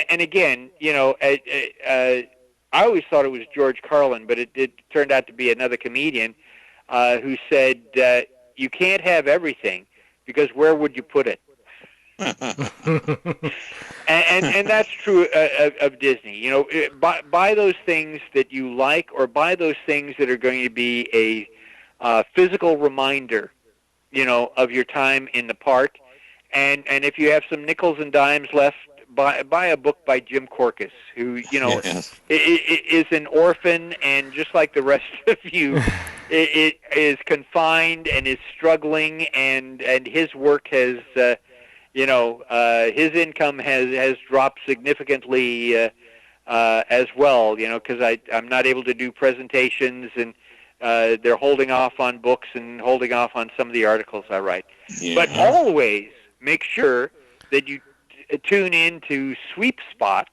and again, you know, I always thought it was George Carlin, but it turned out to be another comedian who said, you can't have everything, because where would you put it? and that's true of Disney. You know, buy those things that you like, or buy those things that are going to be a physical reminder, you know, of your time in the park. And if you have some nickels and dimes left, buy a book by Jim Korkis, who, you know, is an orphan, and just like the rest of you, it is confined and is struggling, and his work has, you know, his income has dropped significantly as well, you know, because I'm not able to do presentations, and they're holding off on books and holding off on some of the articles I write. But always make sure that you tune in to Sweep Spot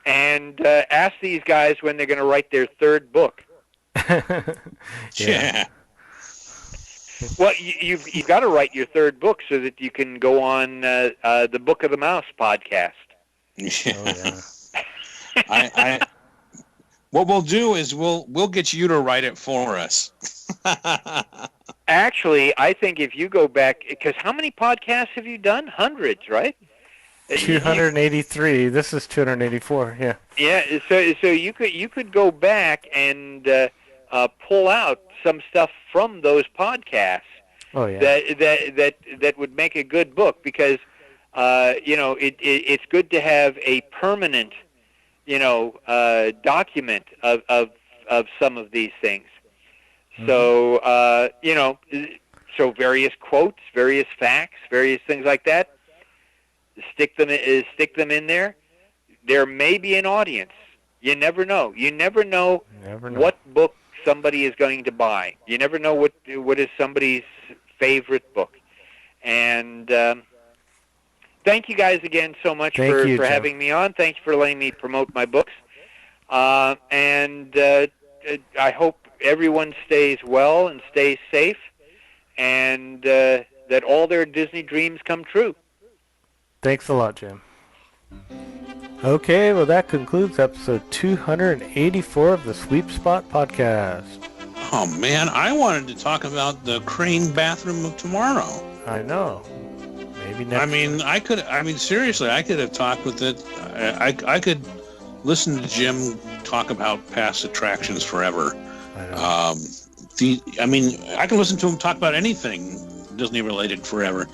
and ask these guys when they're going to write their third book. Well, you've got to write your third book so that you can go on the Book of the Mouse podcast. What we'll do is we'll get you to write it for us. Actually, I think if you go back, because how many podcasts have you done? Hundreds, right? 283. This is 284. Yeah. Yeah. So you could go back and pull out some stuff from those podcasts. Oh yeah. That would make a good book, because you know, it's good to have a permanent, you know, document of some of these things. So you know, so various quotes, various facts, various things like that. Stick them in there. There may be an audience. You never know. You never know what book somebody is going to buy. You never know what is somebody's favorite book. And thank you guys again so much for having me on. Thank you for letting me promote my books. And I hope everyone stays well and stays safe, and that all their Disney dreams come true. Thanks a lot, Jim. Okay, well, that concludes episode 284 of the Sweep Spot podcast. Oh, man, I wanted to talk about the crane bathroom of tomorrow. I know. Maybe next time. Seriously, I could have talked with it. I could listen to Jim talk about past attractions forever. I know. I can listen to him talk about anything Disney-related forever.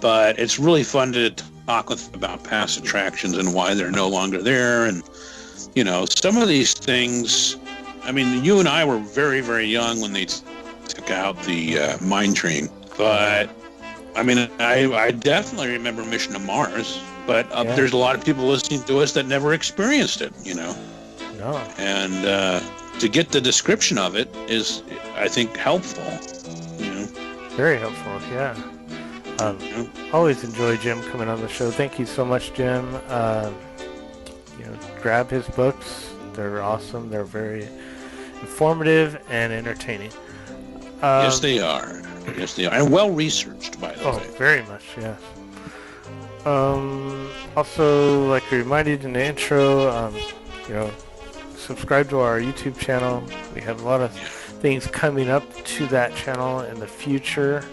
But it's really fun to talk about past attractions and why they're no longer there. And, you know, some of these things, I mean, you and I were very, very young when they took out the mine train. But I mean, I definitely remember Mission to Mars, but Yeah. there's a lot of people listening to us that never experienced it, you know. No. And to get the description of it is, I think, helpful. You know. Very helpful, yeah. Always enjoy Jim coming on the show. Thank you so much, Jim. Grab his books. They're awesome. They're very informative and entertaining. Yes, they are. Yes, they are. And well researched, by the way. Oh, very much, yes. Also, like we reminded in the intro, subscribe to our YouTube channel. We have a lot of things coming up to that channel in the future,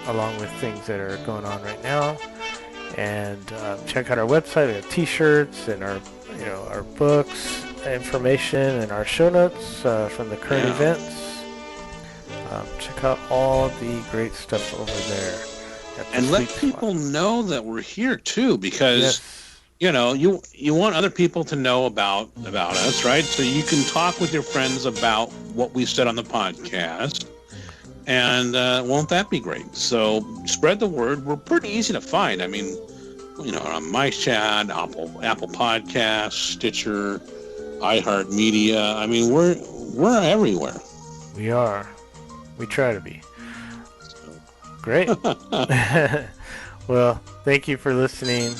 along with things that are going on right now. And check out our website. We have T-shirts and our books, information, and our show notes from the current events. Check out all the great stuff over there. And let people know that we're here too, because you want other people to know about us, right? So you can talk with your friends about what we said on the podcast. And won't that be great? So spread the word. We're pretty easy to find. I mean, on MyChat, Apple Podcasts, Stitcher, iHeartMedia. I mean, we're everywhere. We are. We try to be. Great. Well, thank you for listening,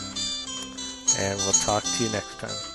and we'll talk to you next time.